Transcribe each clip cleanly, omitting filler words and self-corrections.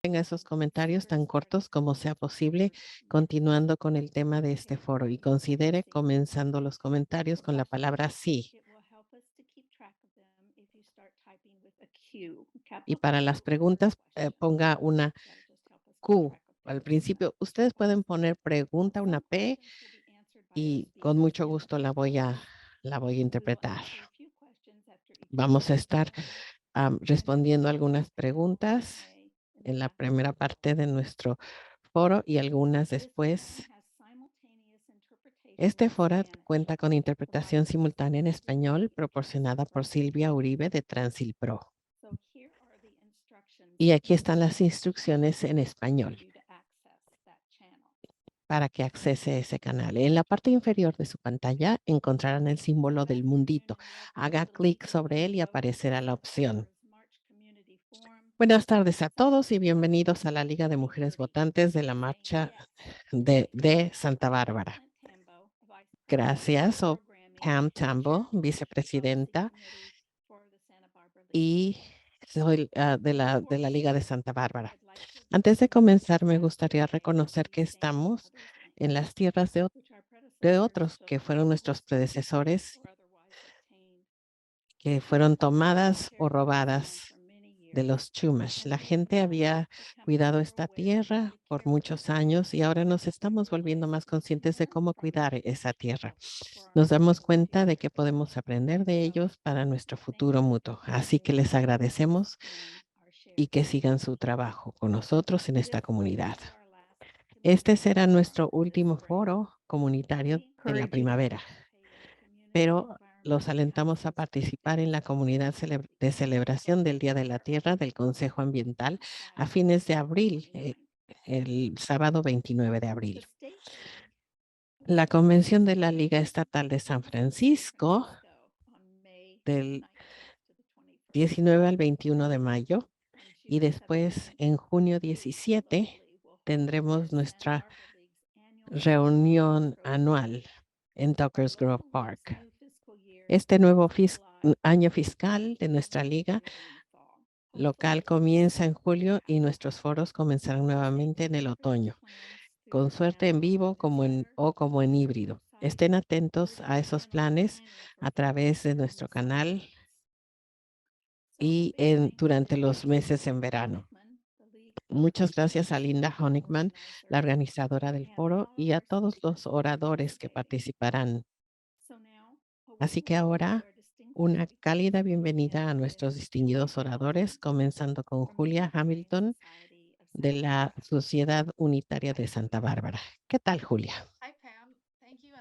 tenga esos comentarios tan cortos como sea posible, continuando con el tema de este foro y considere comenzando los comentarios con la palabra sí. Y para las preguntas, ponga una Q al principio. Ustedes pueden poner pregunta, una P, y con mucho gusto la voy a interpretar. Vamos a estar respondiendo algunas preguntas en la primera parte de nuestro foro y algunas después. Este foro cuenta con interpretación simultánea en español proporcionada por Silvia Uribe de Transil Pro. Y aquí están las instrucciones en español para que accese ese canal. En la parte inferior de su pantalla encontrarán el símbolo del mundito. Haga clic sobre él y aparecerá la opción. Buenas tardes a todos y bienvenidos a la Liga de Mujeres Votantes de la Marcha de Santa Bárbara. Gracias, Pam Tambo, vicepresidenta, y soy de la Liga de Santa Bárbara. Antes de comenzar, me gustaría reconocer que estamos en las tierras de otros que fueron nuestros predecesores, que fueron tomadas o robadas de los Chumash. La gente había cuidado esta tierra por muchos años y ahora nos estamos volviendo más conscientes de cómo cuidar esa tierra. Nos damos cuenta de que podemos aprender de ellos para nuestro futuro mutuo. Así que les agradecemos y que sigan su trabajo con nosotros en esta comunidad. Este será nuestro último foro comunitario de la primavera, pero los alentamos a participar en la comunidad de celebración del Día de la Tierra del Consejo Ambiental a fines de abril, el sábado 29 de abril. La Convención de la Liga Estatal de San Francisco del 19 al 21 de mayo y después en junio 17 tendremos nuestra reunión anual en Tuckers Grove Park. Este nuevo año fiscal de nuestra liga local comienza en julio y nuestros foros comenzarán nuevamente en el otoño, con suerte en vivo o como en híbrido. Estén atentos a esos planes a través de nuestro canal y durante los meses en verano. Muchas gracias a Linda Honigman, la organizadora del foro, y a todos los oradores que participarán. Así que ahora, una cálida bienvenida a nuestros distinguidos oradores, comenzando con Julia Hamilton de la Sociedad Unitaria de Santa Bárbara. ¿Qué tal, Julia?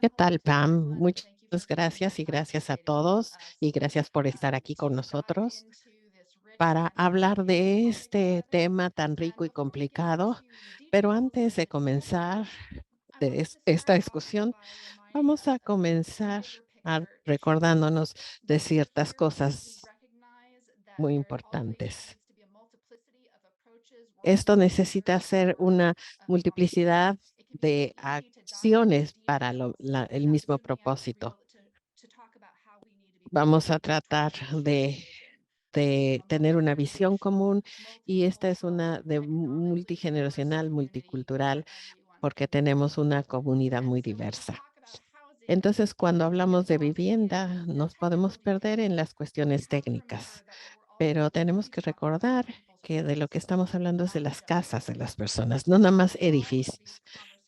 ¿Qué tal, Pam? Muchas gracias y gracias a todos y gracias por estar aquí con nosotros para hablar de este tema tan rico y complicado. Pero antes de comenzar esta discusión, vamos a comenzar recordándonos de ciertas cosas muy importantes. Esto necesita ser una multiplicidad de acciones para el mismo propósito. Vamos a tratar de tener una visión común y esta es una de multigeneracional, multicultural, porque tenemos una comunidad muy diversa. Entonces, cuando hablamos de vivienda, nos podemos perder en las cuestiones técnicas, pero tenemos que recordar que de lo que estamos hablando es de las casas de las personas, no nada más edificios.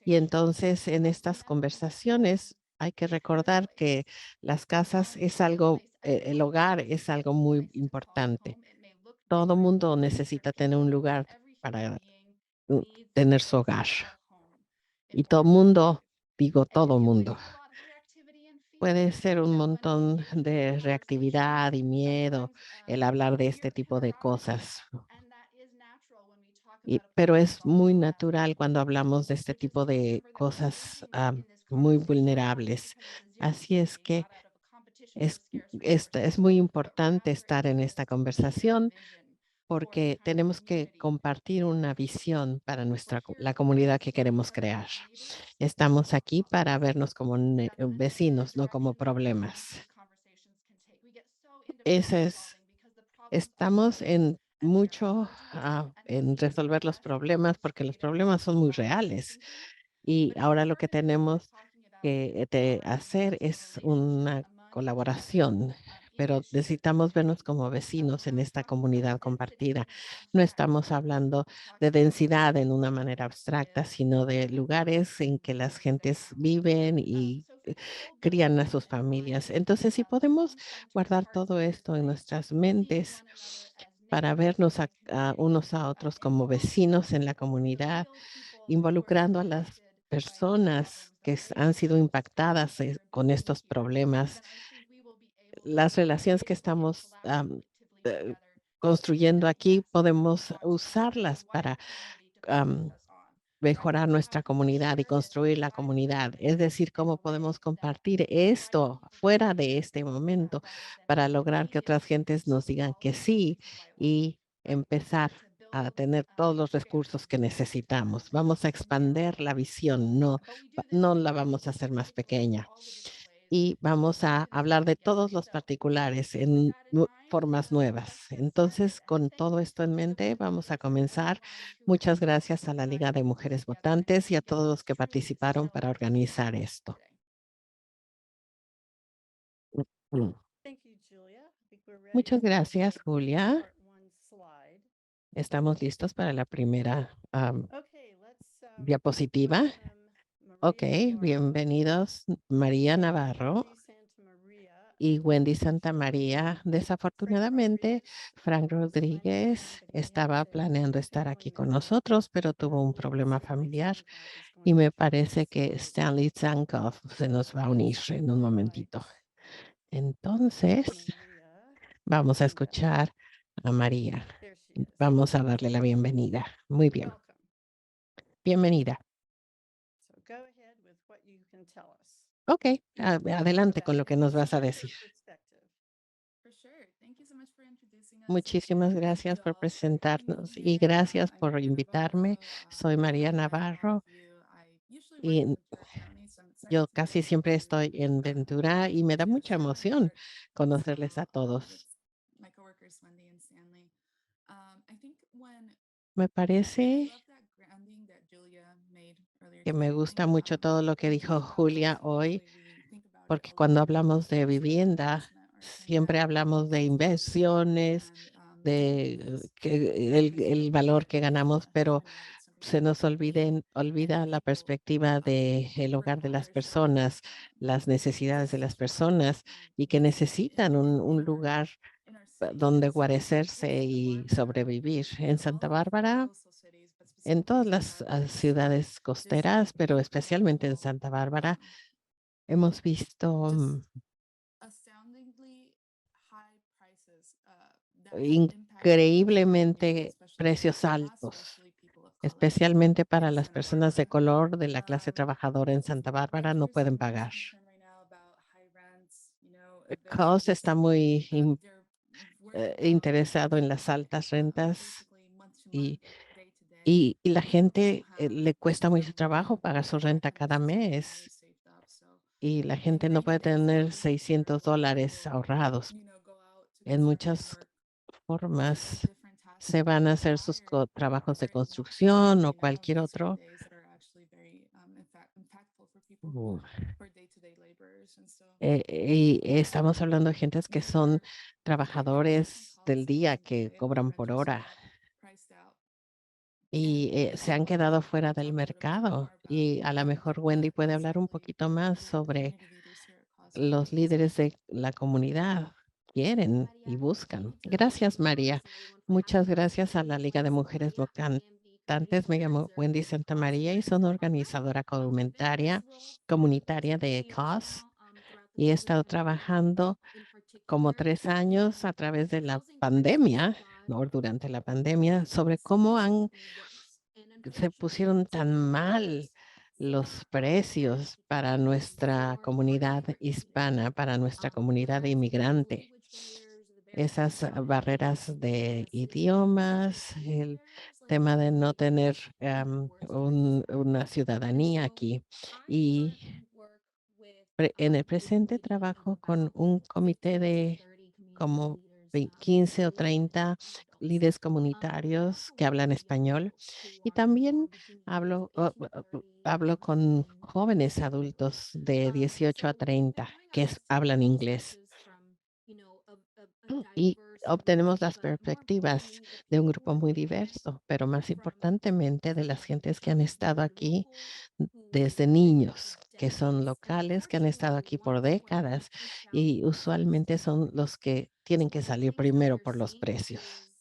Y entonces, en estas conversaciones, hay que recordar que las casas es algo, el hogar es algo muy importante. Todo mundo necesita tener un lugar para uh, tener su hogar. Y todo mundo, digo todo mundo, puede ser un montón de reactividad y miedo el hablar de este tipo de cosas. Pero es muy natural cuando hablamos de este tipo de cosas muy vulnerables. Así es que es muy importante estar en esta conversación porque tenemos que compartir una visión para la comunidad que queremos crear. Estamos aquí para vernos como vecinos, no como problemas. Estamos en mucho en resolver los problemas porque los problemas son muy reales. Y ahora lo que tenemos que hacer es una colaboración, pero necesitamos vernos como vecinos en esta comunidad compartida. No estamos hablando de densidad en una manera abstracta, sino de lugares en que las gentes viven y crían a sus familias. Entonces, si podemos guardar todo esto en nuestras mentes para vernos a unos a otros como vecinos en la comunidad, involucrando a las personas que han sido impactadas con estos problemas, las relaciones que estamos eh, construyendo aquí, podemos usarlas para am, mejorar nuestra comunidad y construir la comunidad. Es decir, cómo podemos compartir esto fuera de este momento para lograr que otras gentes nos digan que sí y empezar a tener todos los recursos que necesitamos. Vamos a expandir la visión, no la vamos a hacer más pequeña y vamos a hablar de todos los particulares en formas nuevas. Entonces, con todo esto en mente, vamos a comenzar. Muchas gracias a la Liga de Mujeres Votantes y a todos los que participaron para organizar esto. Mm. Muchas gracias, Julia. Estamos listos para la primera diapositiva. Ok, bienvenidos María Navarro y Wendy Santa María. Desafortunadamente, Frank Rodríguez estaba planeando estar aquí con nosotros, pero tuvo un problema familiar y me parece que Stanley Zankoff se nos va a unir en un momentito. Entonces, vamos a escuchar a María. Vamos a darle la bienvenida. Muy bien. Bienvenida. Ok, adelante con lo que nos vas a decir. For sure. Thank you so much for introducing us. Muchísimas I want you gracias to por also greet me presentarnos y here. gracias I'm por Maria invitarme. Navarro. Soy I María haven't met a lot of Navarro you. I usually work in y Ventura County, so I'm excited yo to get casi to know siempre you estoy en Ventura y me da to mucha share my emoción heart. conocerles So, a todos. with my coworkers, Wendy and Stanley, I think when Me I parece love that grounding that Julia made earlier que me today. I gusta think mucho todo lo que when we think dijo about Julia housing, hoy, usually we think about it porque a lot cuando in hablamos de terms of vivienda, investment or something siempre that hablamos de takes value inversiones, and de maintenance que and usually el we valor think que of ganamos, pero having right something se that nos we olvida and la people perspectiva de el hogar de las require personas, las to necesidades de las secure personas y que necesitan un our lugar in our city. donde And so in guarecerse Santa y Barbara, sobrevivir. En in Santa all of the Bárbara, coastal cities, but en specifically todas Santa las Barbara, we see ciudades this costeras, pero especialmente en incredible, Santa Bárbara, hemos visto just astoundingly high prices that have impacted so many people, increíblemente especially in the precios middle class, altos, especially people of color especialmente para in las Santa personas de Barbara. color de la clase trabajadora en Santa Bárbara, no There's pueden much pagar. concern right now about high rents, Cost evictions. está muy They're worried about interesado en las altas rentas basically month to month, y, day to day. y la People don't gente have le cuesta mucho um, trabajo pagar su that renta kind of cada security money mes saved up. So y la in gente no many puede days, tener we hear a lot of $600 people, ahorrados. go out to En construction muchas work to formas different tasks se that van a hacer sus require trabajos de very long construcción o day. Now cualquier these are otro. days that are actually very impactful for people Mm, for day-to-day laborers. And so y estamos hablando de gentes que these son are very important trabajadores del día policies and que they impact cobran por renters who hora are priced out. y And I se think han Wendy quedado can fuera del talk a little bit mercado. more about Y a lo mejor Wendy puede hablar un exactly poquito más what the sobre community leaders here at Cause are los doing. So líderes de la comunidad Thank you, quieren y Maria. buscan. Thank you, Gracias, Congress María. and everyone for Muchas having us. gracias a My la name is Liga de Wendy Mujeres Santamaria. I am the Votantes. community Me llamo organizer Wendy with Cause Santamaría here y in soy Santa Barbara. organizadora I've been in this comunitaria, role for comunitaria just 3 de years CAUSE now, throughout the y he COVID estado pandemic trabajando in como particular. 3 años a And través de la housing prices pandemia, got ¿no? Durante la pandemia, sobre cómo significantly worse. And se unfortunately, pusieron to tan make it mal worse, los that many precios people para are paying nuestra more and more and comunidad more each day. hispana, para nuestra comunidad Whether de it's the inmigrante. language barriers, the barriers to Esas barreras housing, de citizenship, idiomas, even el barriers like tema de no making tener worse matters. una And ciudadanía so aquí. I Y currently work with en el a presente committee of trabajo con about un comité 15 to de 30 community como leaders, 15 o mostly 30 young adults. líderes comunitarios que hablan español y también hablo con jóvenes adultos de 18 a 30 que hablan inglés y obtenemos las perspectivas de un grupo muy diverso, pero más importantemente de las gentes que han estado aquí desde niños, que son locales, que han estado aquí por décadas y usualmente son los que tienen que salir primero por los precios.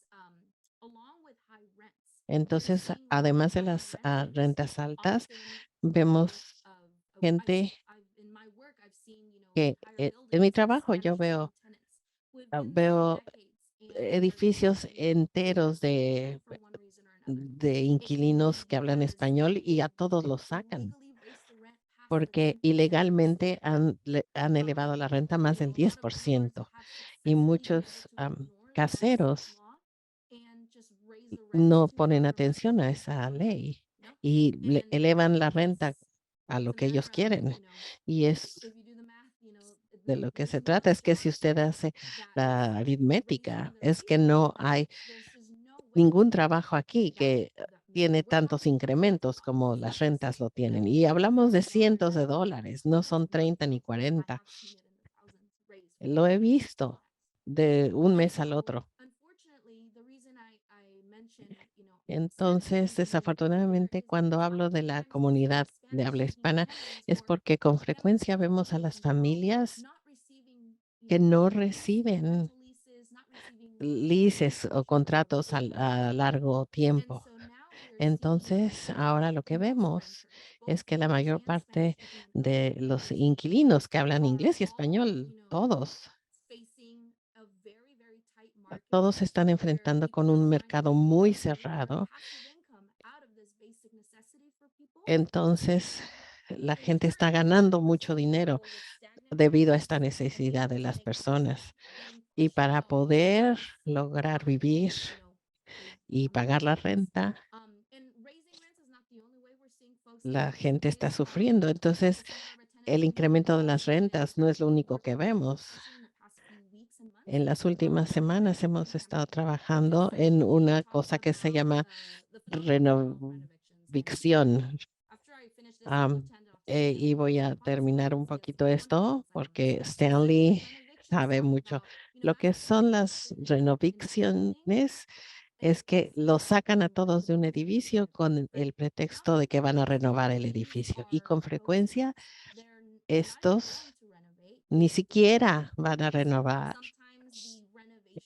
Entonces, además de las rentas altas, vemos gente que en mi trabajo yo veo edificios enteros de inquilinos que hablan español y a todos los sacan porque ilegalmente han elevado la renta más del 10% y muchos caseros no ponen atención a esa ley y elevan la renta a lo que ellos quieren. Y es de lo que se trata, es que si usted hace la aritmética, es que no hay ningún trabajo aquí que tiene tantos incrementos como las rentas lo tienen. Y hablamos de cientos de dólares, no son 30 ni 40. Lo he visto de un mes al otro. Entonces, desafortunadamente, cuando hablo de la comunidad de habla hispana, es porque con frecuencia vemos a las familias que no reciben leases o contratos a largo tiempo. Entonces, ahora lo que vemos es que la mayor parte de los inquilinos que hablan inglés y español, todos se están enfrentando con un mercado muy cerrado. Entonces, la gente está ganando mucho dinero debido a esta necesidad de las personas. Y para poder lograr vivir y pagar la renta, la gente está sufriendo. Entonces, el incremento de las rentas no es lo único que vemos. En las últimas semanas hemos estado trabajando en una cosa que se llama renovicción. Am, y voy a terminar un poquito esto porque Stanley sabe mucho. Lo que son las renovicciones es que los sacan a todos de un edificio con el pretexto de que van a renovar el edificio. Y con frecuencia estos ni siquiera van a renovar.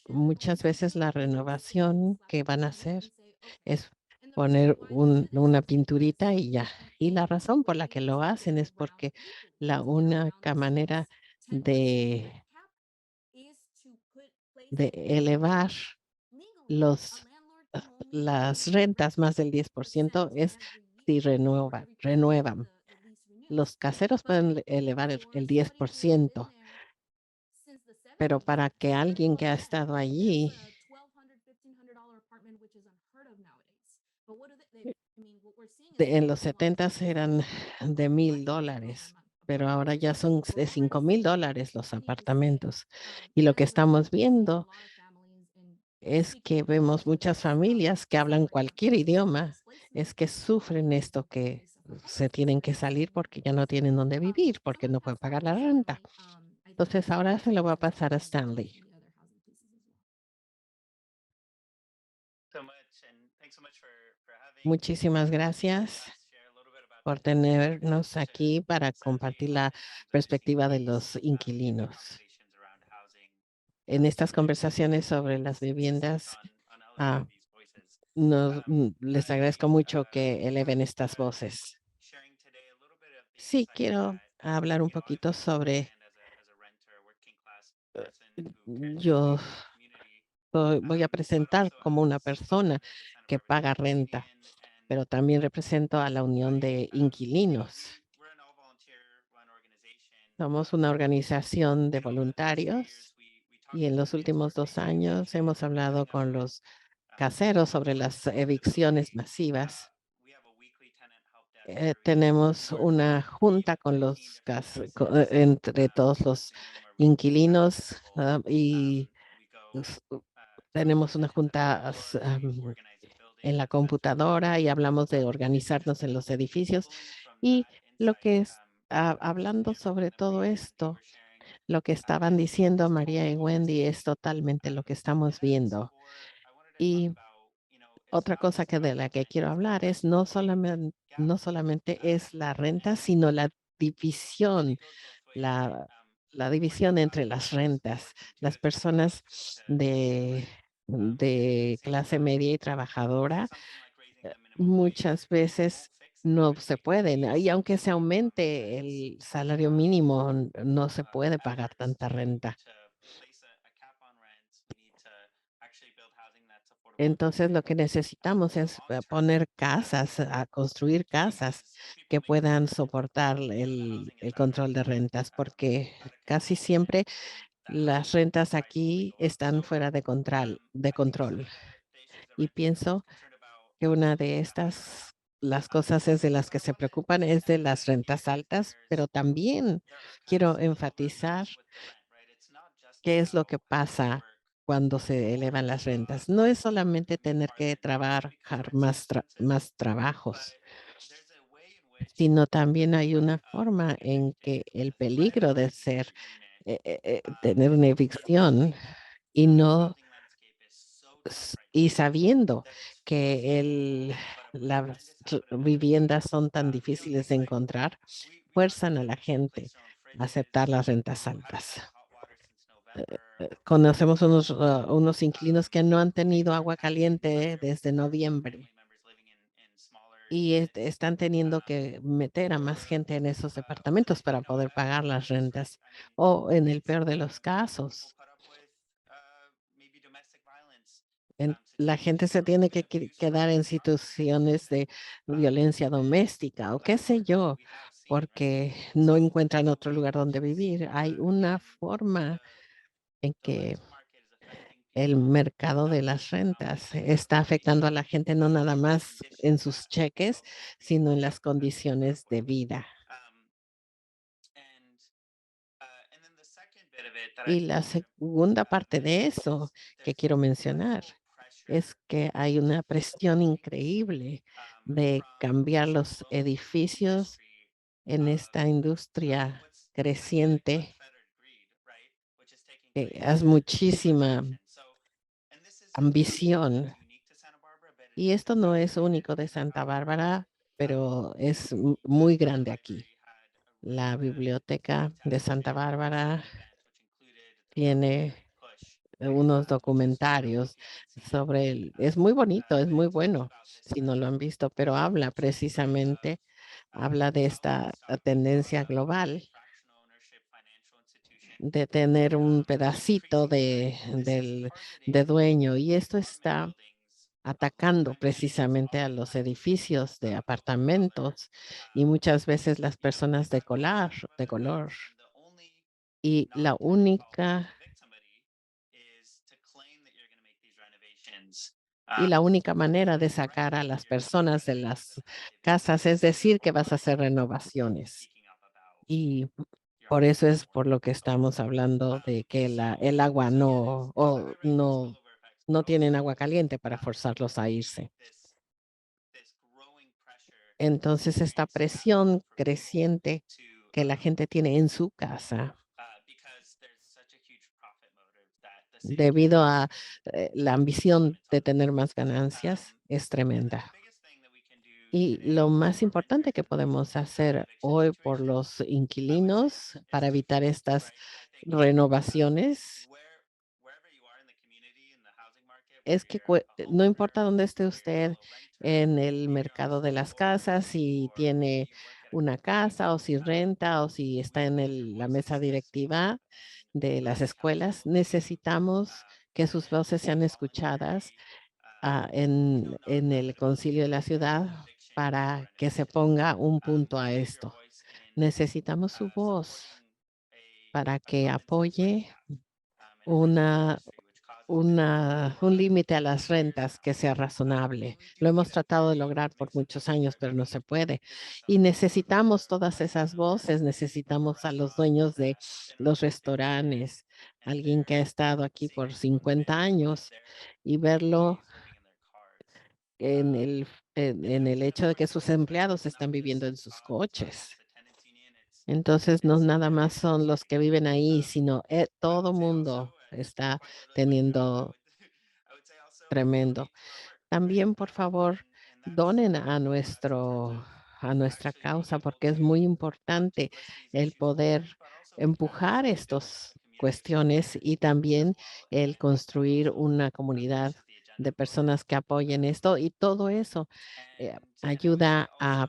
Muchas veces la renovación que van a hacer es poner una pinturita y ya. Y la razón por la que lo hacen es porque la única manera de, de elevar los, las rentas más del 10% es si renuevan. Los caseros pueden elevar el 10%, pero para que alguien que ha estado allí en los 70 eran de $1,000, pero ahora ya son de $5,000 los apartamentos. Y lo que estamos viendo es que vemos muchas familias que hablan cualquier idioma, es que sufren esto que se tienen que salir porque ya no tienen dónde vivir, porque no pueden pagar la renta. Entonces ahora se lo voy a pasar a Stanley. Muchísimas gracias por tenernos aquí para compartir la perspectiva de los inquilinos. En estas conversaciones sobre las viviendas, ah, les agradezco mucho que eleven estas voces. Sí, quiero hablar un poquito sobre, yo voy a presentar como una persona que paga renta, pero también represento a la Unión de Inquilinos. Somos una organización de voluntarios y en los últimos 2 años hemos hablado con los caseros sobre las evicciones masivas. Tenemos una junta con entre todos los inquilinos y tenemos una junta en la computadora y hablamos de organizarnos en los edificios. Y lo que es, hablando sobre todo esto, lo que estaban diciendo María y Wendy es totalmente lo que estamos viendo. Y otra cosa que de la que quiero hablar es no solamente es la renta, sino la división, la, la división entre las rentas. Las personas de, de clase media y trabajadora muchas veces no se pueden, y aunque se aumente el salario mínimo, no se puede pagar tanta renta. Entonces, lo que necesitamos es poner casas, a construir casas que puedan soportar el control de rentas, porque casi siempre las rentas aquí están fuera de control. Y pienso que una de las cosas es de las que se preocupan es de las rentas altas, pero también quiero enfatizar qué es lo que pasa cuando se elevan las rentas. No es solamente tener que trabajar más trabajos, sino también hay una forma en que el peligro de tener una evicción y no y sabiendo que las viviendas son tan difíciles de encontrar, fuerzan a la gente a aceptar las rentas altas. Conocemos unos inquilinos que no han tenido agua caliente desde noviembre y están teniendo que meter a más gente en esos departamentos para poder pagar las rentas. O en el peor de los casos, la gente se tiene que quedar en situaciones de violencia doméstica o qué sé yo, porque no encuentran otro lugar donde vivir. Hay una forma en que el mercado de las rentas está afectando a la gente no nada más en sus cheques, sino en las condiciones de vida. Y la segunda parte de eso que quiero mencionar es que hay una presión increíble de cambiar los edificios en esta industria creciente, que es muchísima ambición. Y esto no es único de Santa Bárbara, pero es muy grande aquí. La biblioteca de Santa Bárbara tiene unos documentarios sobre es muy bonito, es muy bueno, si no lo han visto, pero habla de esta tendencia global de tener un pedacito de dueño, y esto está atacando precisamente a los edificios de apartamentos y muchas veces las personas de color. Y la única manera de sacar a las personas de las casas es decir que vas a hacer renovaciones. Y por eso es por lo que estamos hablando de que el agua no tienen agua caliente para forzarlos a irse. Entonces, esta presión creciente que la gente tiene en su casa debido a la ambición de tener más ganancias es tremenda. Y lo más importante que podemos hacer hoy por los inquilinos para evitar estas renovaciones es que no importa dónde esté usted en el mercado de las casas, si tiene una casa o si renta o si está en la mesa directiva de las escuelas, necesitamos que sus voces sean escuchadas en el concilio de la ciudad para que se ponga un punto a esto. Necesitamos su voz para que apoye una un límite a las rentas que sea razonable. Lo hemos tratado de lograr por muchos años, pero no se puede. Y necesitamos todas esas voces, necesitamos a los dueños de los restaurantes, alguien que ha estado aquí por 50 años y verlo en en el hecho de que sus empleados están viviendo en sus coches. Entonces, no nada más son los que viven ahí, sino todo mundo está teniendo tremendo. También, por favor, donen a a nuestra causa, porque es muy importante el poder empujar estas cuestiones y también el construir una comunidad de personas que apoyen esto y todo eso ayuda a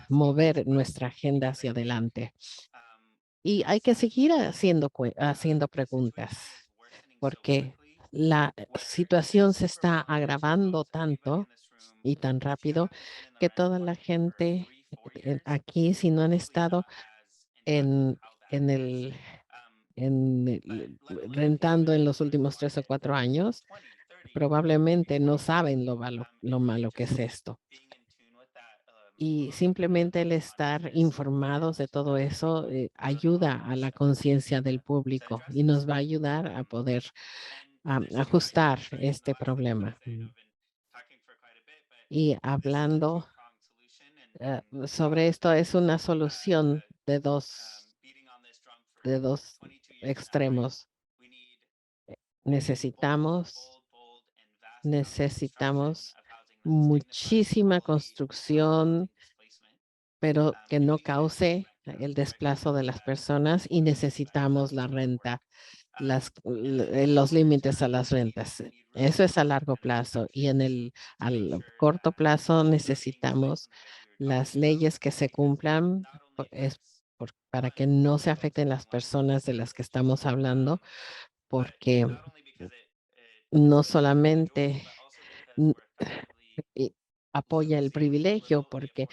mover nuestra agenda hacia adelante. Y hay que seguir haciendo preguntas porque la situación se está agravando tanto y tan rápido que toda la gente aquí, si no han estado en, en el, rentando en los últimos 3 o 4 años, probablemente no saben lo malo que es esto. Y simplemente el estar informados de todo eso ayuda a la conciencia del público y nos va a ayudar a poder ajustar este problema. Y hablando sobre esto, es una solución de dos extremos. Necesitamos, necesitamos muchísima construcción, pero que no cause el desplazo de las personas y necesitamos la renta, los límites a las rentas. Eso es a largo plazo y al corto plazo necesitamos las leyes que se cumplan para que no se afecten las personas de las que estamos hablando, porque no solamente n- y apoya el privilegio, porque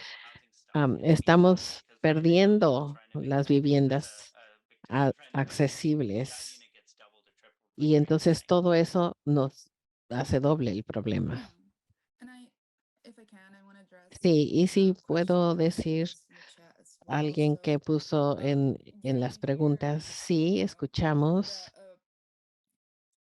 estamos perdiendo las viviendas accesibles y entonces todo eso nos hace doble el Yeah. problema. And if I can, I want to address Sí, y si puedo question decir in the chat as well. alguien So, que puso en you las can hear preguntas, sí, escuchamos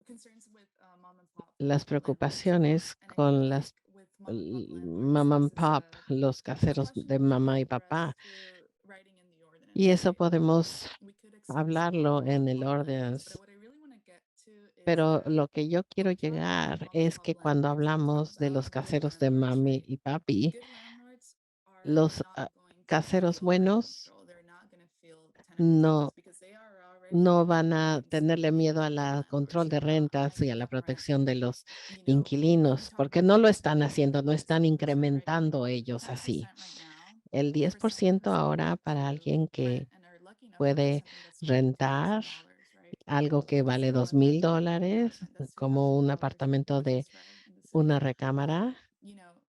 the concerns with mom and pop las landlords, preocupaciones and I feel con like with mom and pop landlords, mamá this and is pop, los a caseros question de that could mamá be y papá. addressed through writing in the ordinance, Y eso right? podemos We could extend some of hablarlo the en el pop landlords, orden. but what I really want to get to is Pero that lo que yo quiero when we talk about llegar mom and es pop que cuando landlords, we talk hablamos de about los good caseros de landlords, mami right? y papi, Good landlords are los not going to caseros feel rent buenos control. They're not going to feel tenant no, protections because they are already no van paying a rents tenerle miedo a for good la control landlords. de They're not rentas y a hiking la up rent. protección de los When we inquilinos, talk porque about no lo tenant están protections, haciendo, no it's están 10% right now. incrementando ellos así. 10% right now. El For someone 10% who's able ahora para to alguien rent que and are lucky enough to get puede something that's rentar $2,000, right? algo que Let's vale say $2,000, one bedroom apartment, that's como un $2,000 apartamento in de this right in the city. una recámara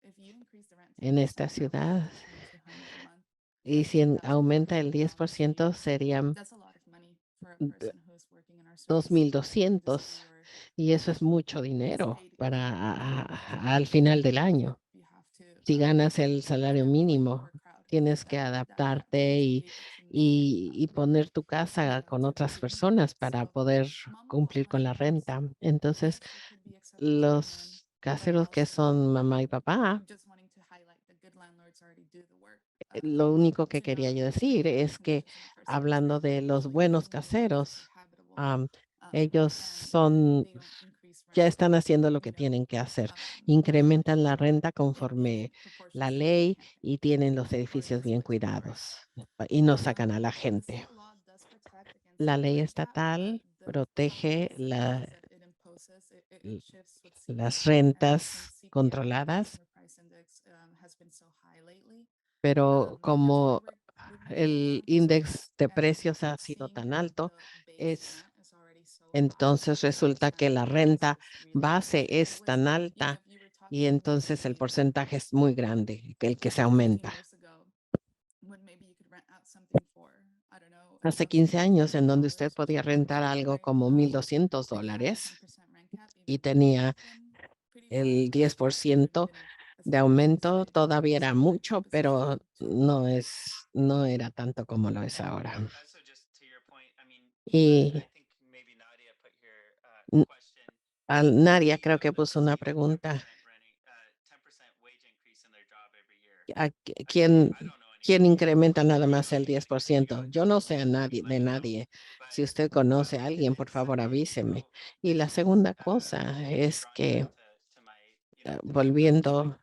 If you increase the rent en esta 10%, that would be ciudad, $2,200 a month. y si aumenta el $15,100 a year. 10%, serían That's a lot of money for a d- person who's working in our service in the 2,200 city or y eso es mucho is dinero paid para minimum wage, al right? final del año. You have to Si ganas el salario kind of like mínimo, overcrowd tienes que that adaptarte wage and be extremely y poner tu casa con otras personas para so poder mom and pop cumplir con la landlords, renta. Entonces, yes, they could be accepted to move in, los but caseros que also son mamá y papá, just wanting to highlight that good landlords already do the work lo único que to quería not yo decir create es que conditions in the first place, hablando right? They de los usually make buenos the neighborhoods more caseros, habitable, am, ellos and they don't increase ya rent, están haciendo lo que tienen que hacer. Incrementan la renta conforme in la proportions to the ley y tienen los or edificios does bien what's required. cuidados y no Now, sacan a la the gente. state law does protect against La the ley rent cap, but estatal the protege caps and fees that it imposes, it shifts with las CPI, and since rentas CPI, the controladas, Consumer Price Index, has been so high lately, pero that's why como we've been able to el increase índice rents, de and precios ha sido seeing tan that alto, the base es rent is already so high, entonces resulta que la that makes renta this really base difficult. If it es was, tan alta if you were y talking entonces el maybe porcentaje es muy grande, que el que se 15 aumenta. years ago, when maybe you could rent out something for, I don't know, a Hace thousand 15 or años en donde usted $1,500, podía rentar algo right como now, $1,200, if you have a 10% rent y tenía el 10% de aumento, todavía era mucho, pero no era tanto como lo es ahora. So just to your point, I mean, Y I think maybe Nadia put here n- question. Nadia creo que puso una pregunta. 10% wage increase in their job every year. ¿Quién, I don't know quién anybody incrementa who's nada making más el 10%? Yo no sé a nadie, de nadie. Si usted conoce a alguien, por favor, avíseme. Y la segunda cosa es que, volviendo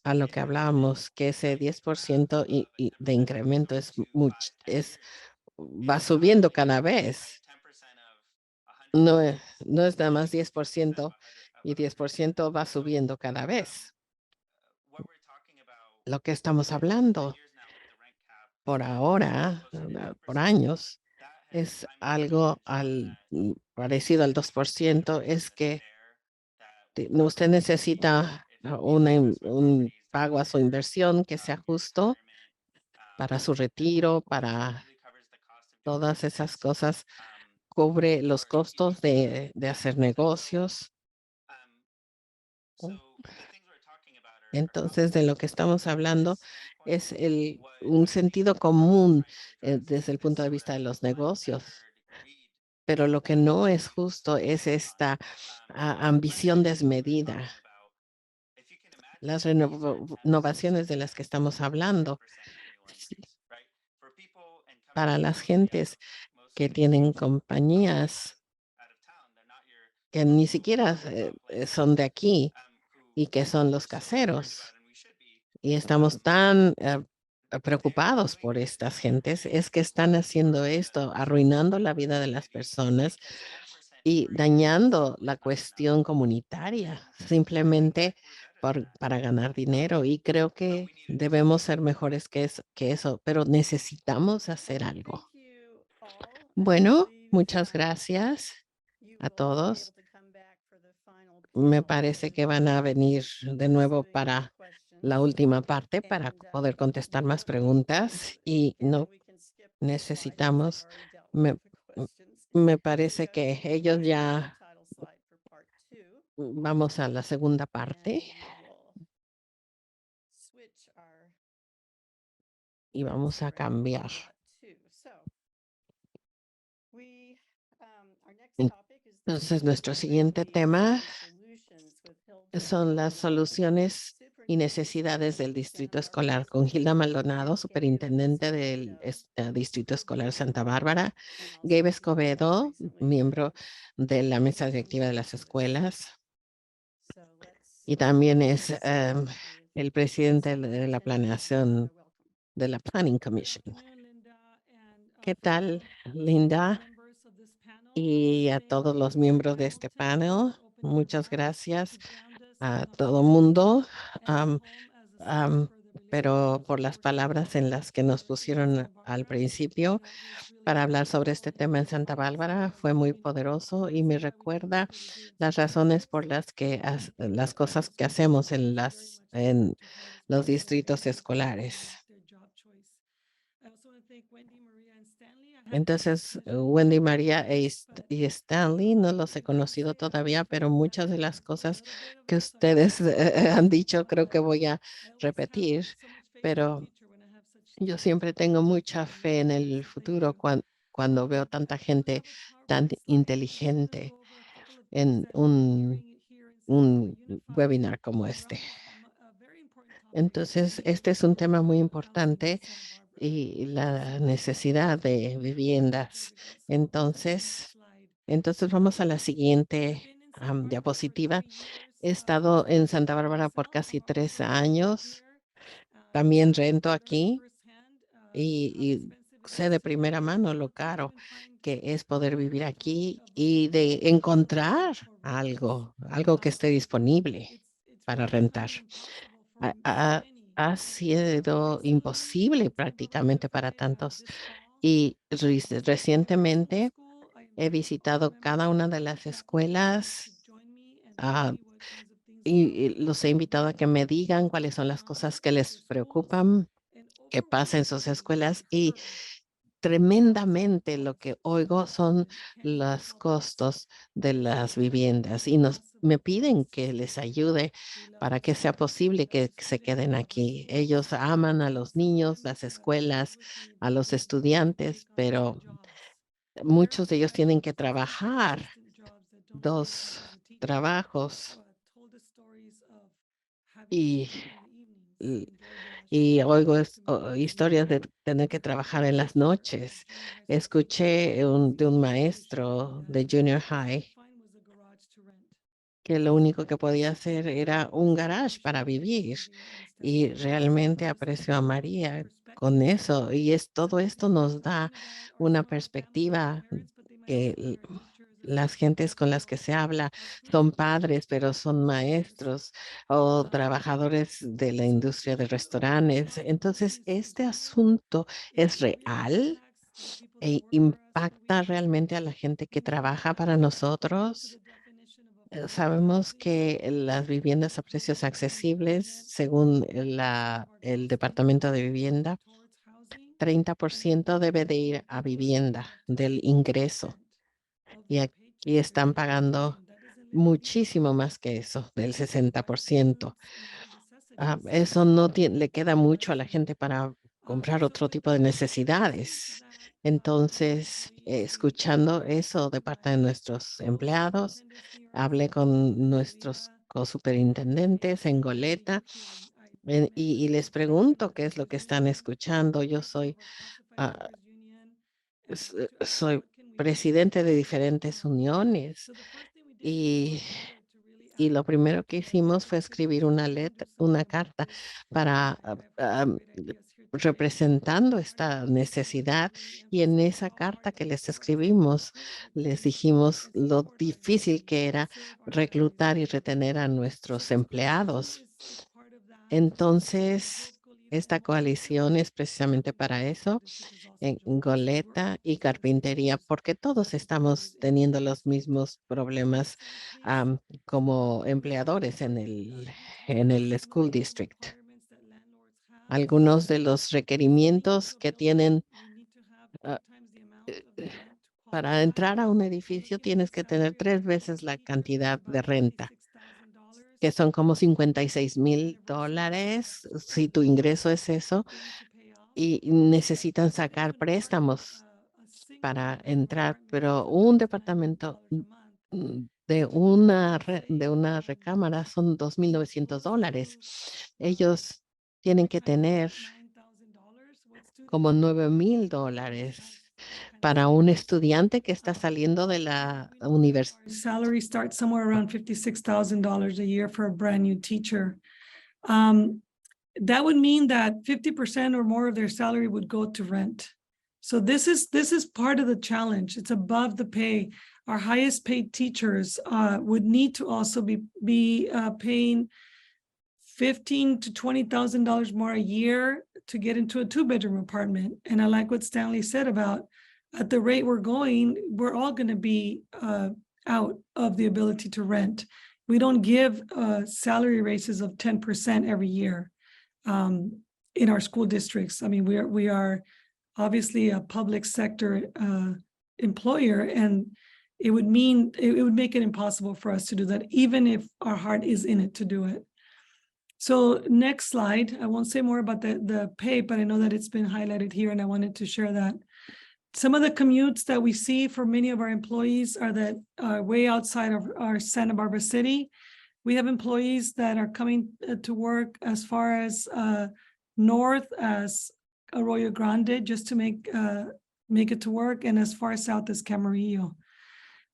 a lo que hablábamos, que ese 10% de incremento va subiendo cada vez. No es nada más 10% y 10% va subiendo cada vez. Lo que estamos hablando por ahora, por años, es algo parecido al 2%, es que usted necesita un pago a su inversión que sea justo para su retiro, para todas esas cosas, cubre los costos de hacer negocios. Entonces, de lo que estamos hablando es un sentido común desde el punto de vista de los negocios. Pero lo que no es justo es esta ambición desmedida. Las renovaciones de las que estamos hablando para las gentes que tienen compañías que ni siquiera son de aquí y que son los caseros. Y estamos tan preocupados por estas gentes, es que están haciendo esto, arruinando la vida de las personas y dañando la cuestión comunitaria, simplemente para ganar dinero. Y creo que debemos ser mejores que eso, pero necesitamos hacer algo. Bueno, muchas gracias a todos. Me parece que van a venir de nuevo para la última parte para poder contestar más preguntas y no necesitamos, me, me parece que ellos ya vamos a la segunda parte y vamos a cambiar. Entonces, nuestro siguiente tema son las soluciones y necesidades del Distrito Escolar con Gilda Maldonado, superintendente del Distrito Escolar Santa Bárbara, Gabe Escobedo, miembro de la mesa directiva de las escuelas, y también es el presidente de la planeación de la Planning Commission. ¿Qué tal, Linda? Y a todos los miembros de este panel, muchas gracias a todo mundo, pero por las palabras en las que nos pusieron al principio para hablar sobre este tema en Santa Bárbara fue muy poderoso y me recuerda las razones por las que las cosas que hacemos en los distritos escolares. Entonces, Wendy, María y Stanley, no los he conocido todavía, pero muchas de las cosas que ustedes han dicho creo que voy a repetir, pero yo siempre tengo mucha fe en el futuro cuando veo tanta gente tan inteligente en un webinar como este. Entonces, este es un tema muy importante y la necesidad de viviendas. Entonces vamos a la siguiente diapositiva. He estado en Santa Bárbara por casi 3 años. También rento aquí y sé de primera mano lo caro que es poder vivir aquí y de encontrar algo que esté disponible para rentar. Ha, ha- ha sido imposible prácticamente para tantos. Y recientemente he visitado cada una de las escuelas ah, y los he invitado a que me digan cuáles son las cosas que les preocupan que pasa en sus escuelas y tremendamente lo que oigo son los costos de las viviendas y me piden que les ayude para que sea posible que se queden aquí. Ellos aman a los niños, las escuelas, a los estudiantes, pero muchos de ellos tienen que trabajar 2 trabajos y, y oigo historias de tener que trabajar en las noches. Escuché de un maestro de junior high que lo único que podía hacer era un garage para vivir y realmente aprecio a María con eso y todo esto nos da una perspectiva que las gentes con las que se habla son padres, pero son maestros o trabajadores de la industria de restaurantes. Entonces, este asunto es real e impacta realmente a la gente que trabaja para nosotros. Sabemos que las viviendas a precios accesibles, según el Departamento de Vivienda, 30% debe de ir a vivienda del ingreso. Y aquí están pagando muchísimo más que eso, del 60%. Eso no le queda mucho a la gente para comprar otro tipo de necesidades. Entonces, escuchando eso de parte de nuestros empleados, hablé con nuestros cosuperintendentes en Goleta y les pregunto qué es lo que están escuchando. Yo ah, soy presidente de diferentes uniones y lo primero que hicimos fue escribir una carta para representando esta necesidad y en esa carta que les escribimos les dijimos lo difícil que era reclutar y retener a nuestros empleados. Entonces, esta coalición es precisamente para eso en Goleta y carpintería, porque todos estamos teniendo los mismos problemas como empleadores en el school district. Algunos de los requerimientos que tienen ah, para entrar a un edificio tienes que tener 3 veces la cantidad de renta, que son como $56,000 si tu ingreso es eso, y necesitan sacar préstamos para entrar, pero un departamento de una recámara son $2,900. Ellos tienen que tener como $9,000 para un estudiante que está saliendo de la universidad. Salary starts somewhere around $56,000 a year for a brand new teacher. That would mean that 50% or more of their salary would go to rent. So this is part of the challenge. It's above the pay. Our highest paid teachers would need to also be paying $15,000 to $20,000 more a year to get into a 2-bedroom apartment. And I like what Stanley said about at the rate we're going, we're all going to be out of the ability to rent. We don't give salary raises of 10% every year in our school districts. I mean, we are obviously a public sector employer, and it would make it impossible for us to do that, even if our heart is in it to do it. So next slide. I won't say more about the pay, but I know that it's been highlighted here, and I wanted to share that. Some of the commutes that we see for many of our employees are that way outside of our Santa Barbara city. We have employees that are coming to work as far as north as Arroyo Grande just to make it to work, and as far south as Camarillo.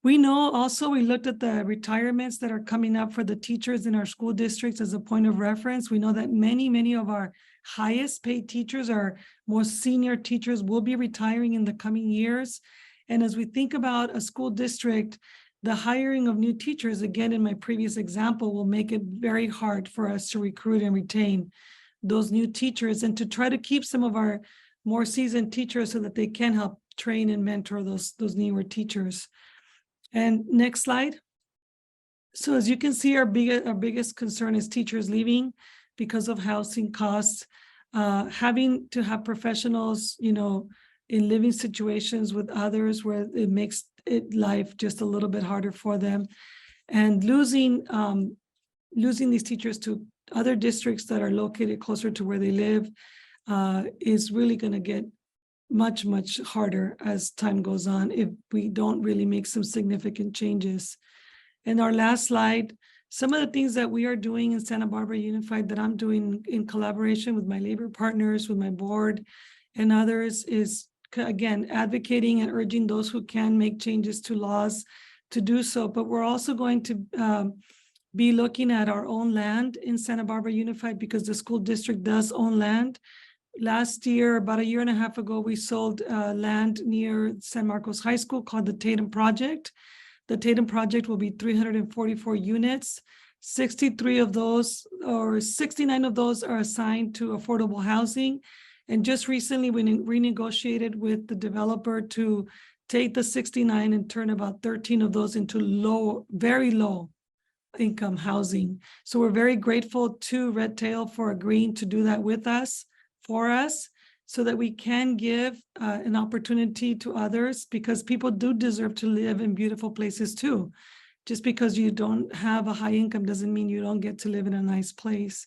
We know also, we looked at the retirements that are coming up for the teachers in our school districts as a point of reference. We know that many of our highest paid teachers, our most senior teachers, will be retiring in the coming years. And as we think about a school district, the hiring of new teachers, again, in my previous example, will make it very hard for us to recruit and retain those new teachers and to try to keep some of our more seasoned teachers so that they can help train and mentor those newer teachers. And next slide. So as you can see, our biggest concern is teachers leaving because of housing costs, having to have professionals, in living situations with others where it makes life just a little bit harder for them. And losing these teachers to other districts that are located closer to where they live is really going to get much, much harder as time goes on if we don't really make some significant changes. And our last slide, some of the things that we are doing in Santa Barbara Unified that I'm doing in collaboration with my labor partners, with my board and others is, again, advocating and urging those who can make changes to laws to do so. But we're also going to be looking at our own land in Santa Barbara Unified because the school district does own land. Last year, about a year and a half ago, we sold land near San Marcos High School called the Tatum Project. The Tatum Project will be 344 units. 63 of those, or 69 of those, are assigned to affordable housing. And just recently, we renegotiated with the developer to take the 69 and turn about 13 of those into very low income housing. So we're very grateful to Red Tail for agreeing to do that with us, for us, so that we can give an opportunity to others, because people do deserve to live in beautiful places too. Just because you don't have a high income doesn't mean you don't get to live in a nice place.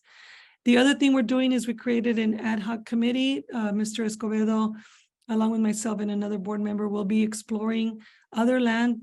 The other thing we're doing is we created an ad hoc committee. Mr. Escobedo, along with myself and another board member, will be exploring other land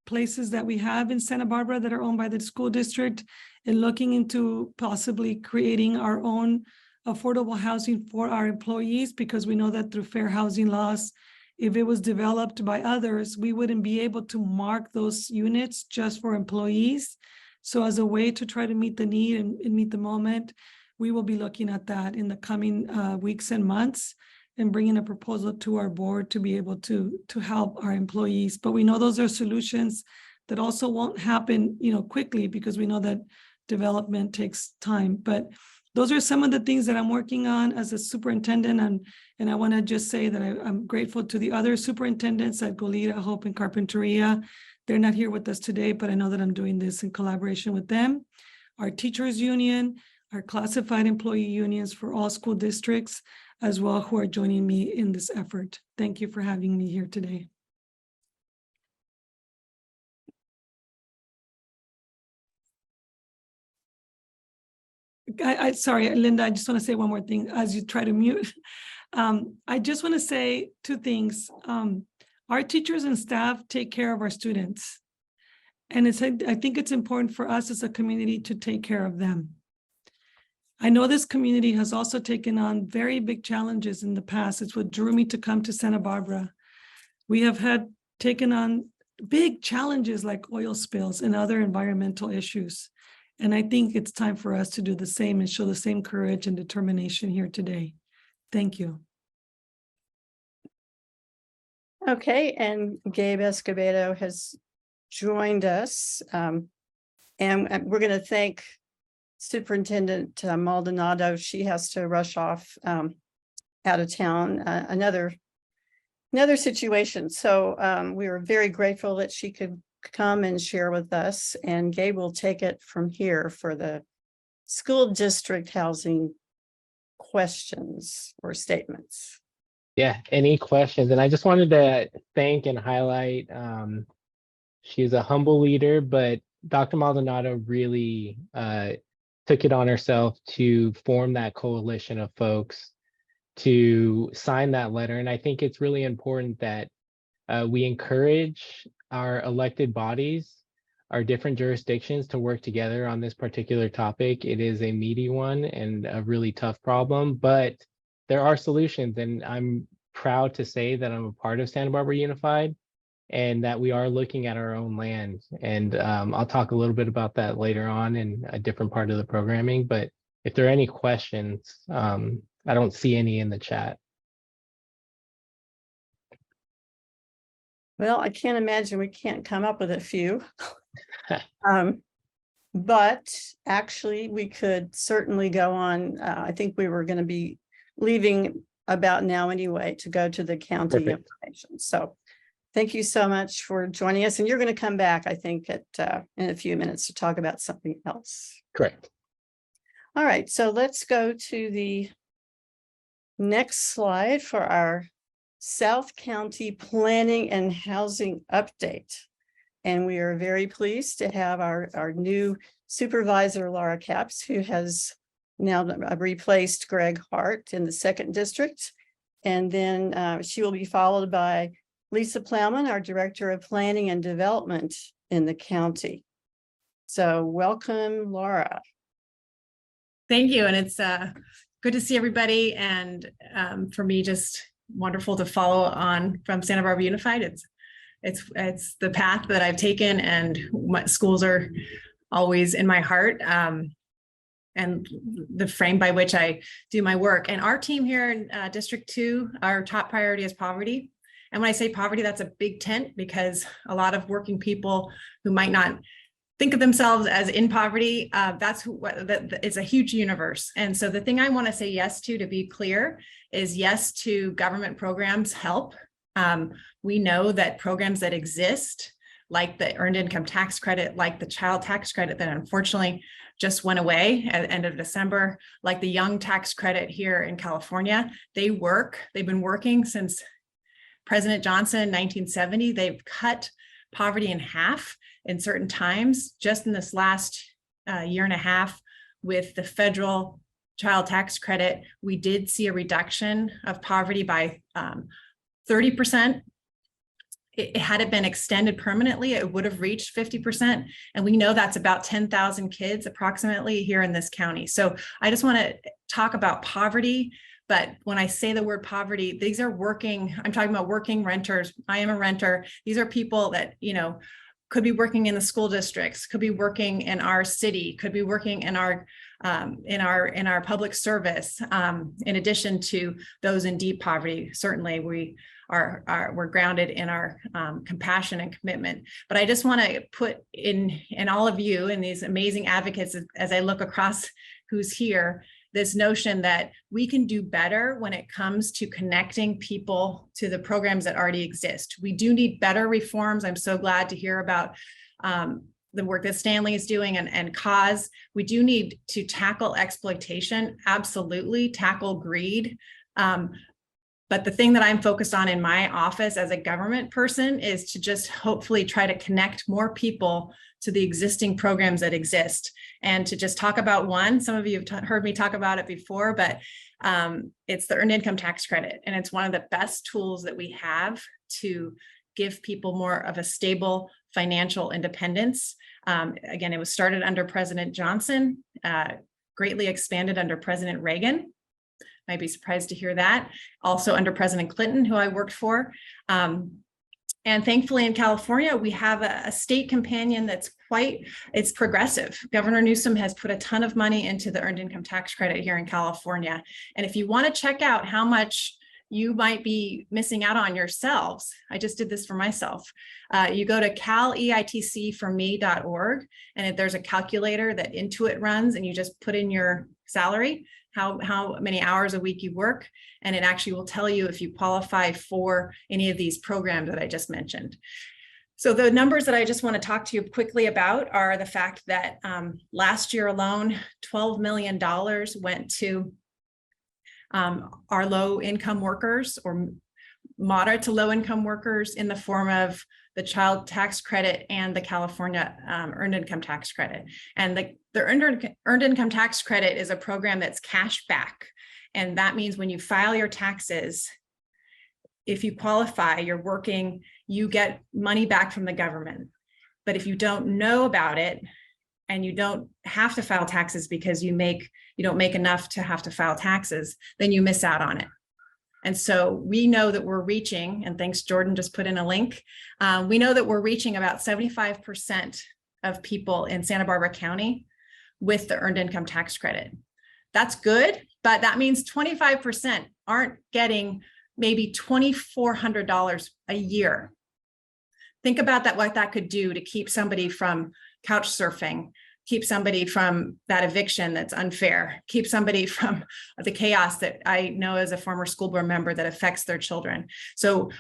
places that we have in Santa Barbara that are owned by the school district and looking into possibly creating our own affordable housing for our employees, because we know that through fair housing laws, if it was developed by others, we wouldn't be able to mark those units just for employees. So as a way to try to meet the need and meet the moment, we will be looking at that in the coming weeks and months and bringing a proposal to our board to be able to help our employees. But we know those are solutions that also won't happen, quickly, because we know that development takes time. But those are some of the things that I'm working on as a superintendent. And I want to just say that I'm grateful to the other superintendents at Goleta, Hope, and Carpinteria. They're not here with us today, but I know that I'm doing this in collaboration with them. Our teachers union, our classified employee unions for all school districts as well, who are joining me in this effort. Thank you for having me here today. Sorry, Linda, I just want to say one more thing as you try to mute. I just want to say two things. Our teachers and staff take care of our students. And I think it's important for us as a community to take care of them. I know this community has also taken on very big challenges in the past. It's what drew me to come to Santa Barbara. We have taken on big challenges like oil spills and other environmental issues. And I think it's time for us to do the same and show the same courage and determination here today. Thank you. Okay, and Gabe Escobedo has joined us. And we're going to thank Superintendent Maldonado. She has to rush off out of town, another situation. So we were very grateful that she could come and share with us, and Gabe will take it from here for the school district housing questions or statements. Yeah, any questions? And I just wanted to thank and highlight, she's a humble leader, but Dr. Maldonado really took it on herself to form that coalition of folks to sign that letter. And I think it's really important that we encourage our elected bodies, our different jurisdictions, to work together on this particular topic. It is a meaty one and a really tough problem, but there are solutions. And I'm proud to say that I'm a part of Santa Barbara Unified and that we are looking at our own land. And I'll talk a little bit about that later on in a different part of the programming. But if there are any questions, I don't see any in the chat. Well, I can't imagine we can't come up with a few. But actually, we could certainly go on. I think we were going to be leaving about now anyway to go to the county Perfect. information. So thank you so much for joining us. And you're going to come back, I think, in a few minutes to talk about something else. Correct. All right, so let's go to the next slide for our South County Planning and Housing Update. And we are very pleased to have our new supervisor, Laura Capps, who has now replaced Greg Hart in the 2nd District. And then she will be followed by Lisa Plowman, our Director of Planning and Development in the county. So welcome, Laura. Thank you. And it's good to see everybody. And for me, just wonderful to follow on from Santa Barbara Unified. It's the path that I've taken, and schools are always in my heart. And the frame by which I do my work. And our team here in District 2, our top priority is poverty. And when I say poverty, that's a big tent, because a lot of working people who might not think of themselves as in poverty, it's a huge universe. And so the thing I want to say yes to be clear, is yes to government programs help. We know that programs that exist, like the Earned Income Tax Credit, like the Child Tax Credit that unfortunately just went away at the end of December, like the Young Tax Credit here in California, they work. They've been working since President Johnson in 1970. They've cut poverty in half in certain times. Just in this last year and a half with the federal Child Tax Credit, we did see a reduction of poverty by 30%. Had it been extended permanently, it would have reached 50%. And we know that's about 10,000 kids approximately here in this county. So I just want to talk about poverty. But when I say the word poverty, these are working, I'm talking about working renters. I am a renter. These are people that, could be working in the school districts, could be working in our city, could be working in our public service. In addition to those in deep poverty, certainly we're grounded in our compassion and commitment. But I just want to put in all of you and these amazing advocates, as I look across who's here, this notion that we can do better when it comes to connecting people to the programs that already exist. We do need better reforms. I'm so glad to hear about the work that Stanley is doing and CAUSE. We do need to tackle exploitation, absolutely, tackle greed. But the thing that I'm focused on in my office as a government person is to just hopefully try to connect more people to the existing programs that exist, and to just talk about one. Some of you have heard me talk about it before, but it's the Earned Income Tax Credit. And it's one of the best tools that we have to give people more of a stable financial independence. Again, it was started under President Johnson, greatly expanded under President Reagan. Might be surprised to hear that. Also under President Clinton, who I worked for. And thankfully in California, we have a state companion that's it's progressive. Governor Newsom has put a ton of money into the Earned Income Tax Credit here in California. And if you want to check out how much you might be missing out on yourselves, I just did this for myself. You go to caleitcforme.org, and there's a calculator that Intuit runs, and you just put in your salary, how many hours a week you work, and it actually will tell you if you qualify for any of these programs that I just mentioned. So the numbers that I just want to talk to you quickly about are the fact that last year alone, $12 million went to our low-income workers or moderate to low-income workers in the form of the Child Tax Credit and the California Earned Income Tax Credit. And the Earned Income Tax Credit is a program that's cash back. And that means when you file your taxes, if you qualify, you're working, you get money back from the government. But if you don't know about it and you don't have to file taxes because you don't make enough to have to file taxes, then you miss out on it. And so we know that we're reaching, and thanks, Jordan just put in a link. We know that we're reaching about 75% of people in Santa Barbara County with the Earned Income Tax Credit. That's good, but that means 25% aren't getting maybe $2,400 a year. Think about that, what that could do to keep somebody from couch surfing, keep somebody from that eviction that's unfair, keep somebody from the chaos that I know as a former school board member that affects their children. So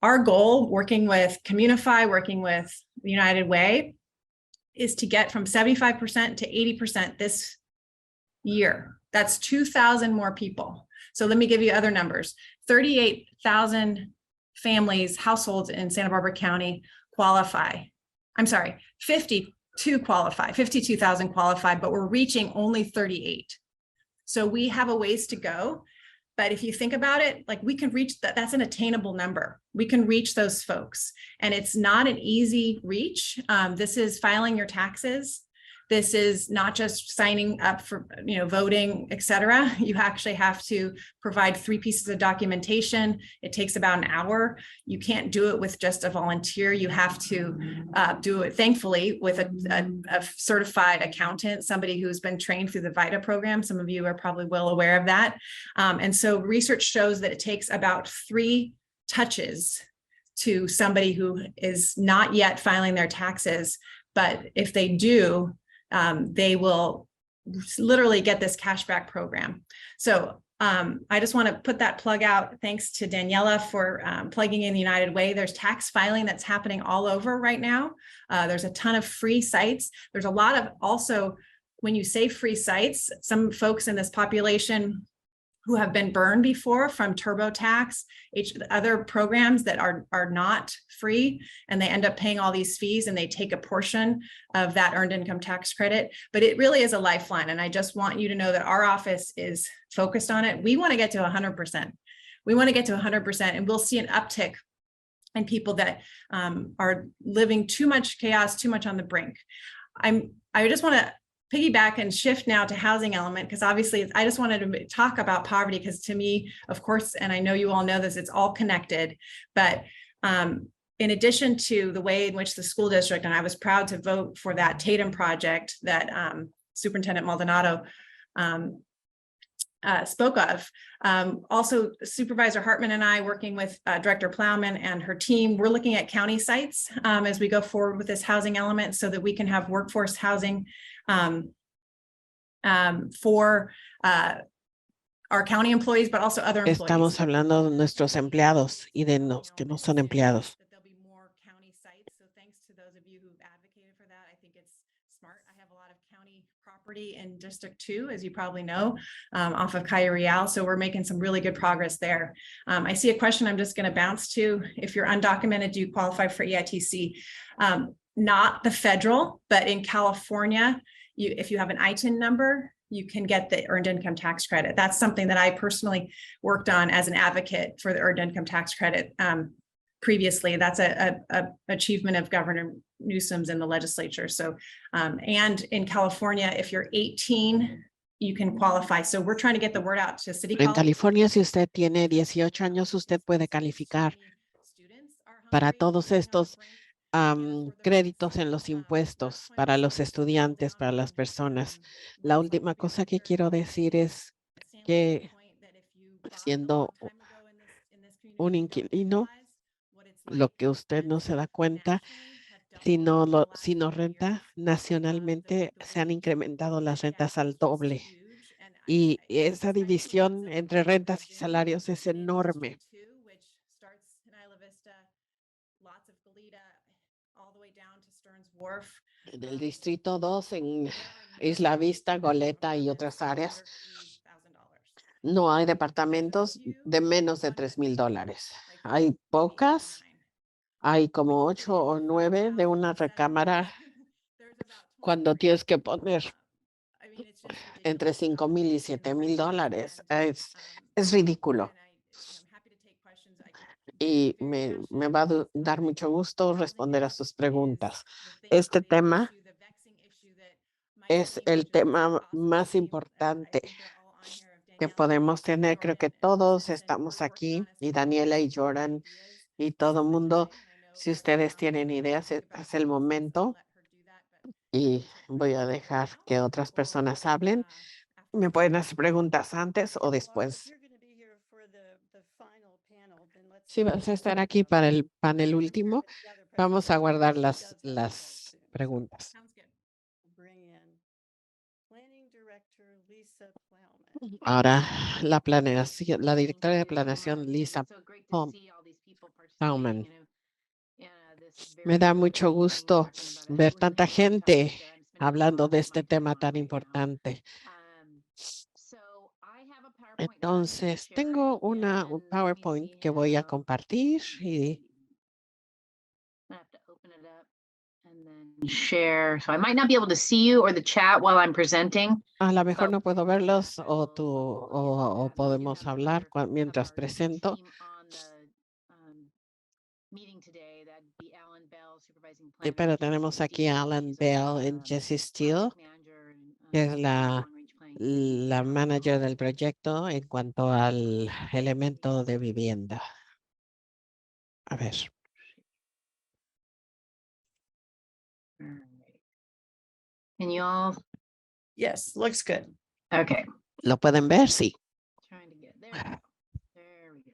our goal, working with Communify, working with the United Way, is to get from 75% to 80% this year. That's 2,000 more people. So let me give you other numbers. 38,000 families, households in Santa Barbara County qualify. I'm sorry, 52,000 qualify, but we're reaching only 38. So we have a ways to go. But if you think about it, like we can reach that, that's an attainable number. We can reach those folks. And it's not an easy reach. This is filing your taxes. This is not just signing up for, voting, et cetera. You actually have to provide 3 pieces of documentation. It takes about an hour. You can't do it with just a volunteer. You have to do it, thankfully, with a certified accountant, somebody who's been trained through the VITA program. Some of you are probably well aware of that. And so research shows that it takes about 3 touches to somebody who is not yet filing their taxes. But if they do, they will literally get this cashback program. So I just want to put that plug out. Thanks to Daniela for plugging in the United Way. There's tax filing that's happening all over right now. There's a ton of free sites. There's a lot of also, when you say free sites, some folks in this population who have been burned before from TurboTax, other programs that are not free, and they end up paying all these fees and they take a portion of that earned income tax credit. But it really is a lifeline. And I just want you to know that our office is focused on it. We want to get to 100%. We want to get to 100%, and we'll see an uptick in people that are living too much chaos, too much on the brink. I just want to piggyback and shift now to housing element, because obviously I just wanted to talk about poverty, because to me, of course, and I know you all know this, it's all connected. But in addition to the way in which the school district, and I was proud to vote for that Tatum project that Superintendent Maldonado spoke of. Also, Supervisor Hartman and I, working with Director Plowman and her team, we're looking at county sites as we go forward with this housing element, so that we can have workforce housing for our county employees, but also other employees. Estamos hablando de nuestros empleados y de los que no son empleados. There'll be more county sites. So thanks to those of you who've advocated for that. I think it's smart. I have a lot of county property in District 2, as you probably know, off of Calle Real. So we're making some really good progress there. I see a question I'm just going to bounce to. If you're undocumented, do you qualify for EITC? Not the federal, but in California, if you have an ITIN number, you can get the earned income tax credit. That's something that I personally worked on as an advocate for the earned income tax credit previously. That's a achievement of Governor Newsom's in the legislature. So, and in California, if you're 18, you can qualify. So we're trying to get the word out to city En California, si usted tiene 18 años, usted puede calificar para todos estos créditos en los impuestos para los estudiantes, para las personas. La última cosa que quiero decir es que siendo un inquilino, lo que usted no se da cuenta, si no renta nacionalmente, se han incrementado las rentas al doble. Y esa división entre rentas y salarios es enorme. En el Distrito 2, en Isla Vista, Goleta y otras áreas, no hay departamentos de menos de $3,000. Hay pocas, hay como 8 o 9 de una recámara cuando tienes que poner entre $5,000 y $7,000. Es ridículo. Y me va a dar mucho gusto responder a sus preguntas. Este tema es el tema más importante que podemos tener. Creo que todos estamos aquí, y Daniela y Jordan y todo el mundo. Si ustedes tienen ideas, es el momento. Y voy a dejar que otras personas hablen. Me pueden hacer preguntas antes o después. Si vas a estar aquí para el panel último, vamos a guardar las preguntas. Ahora la directora de planeación, Lisa Plowman. Me da mucho gusto ver tanta gente hablando de este tema tan importante. Entonces, tengo un PowerPoint que voy a compartir y share. So I might not be able to see you or the chat while I'm presenting. a lo mejor no puedo verlos o podemos hablar mientras presento. Pero tenemos aquí a Alan Bell y Jessie Steele, que es la manager del proyecto en cuanto al elemento de vivienda. A ver. Can you all? Yes, looks good. Okay. ¿Lo pueden ver? Sí. Trying to get there. We go. There we go.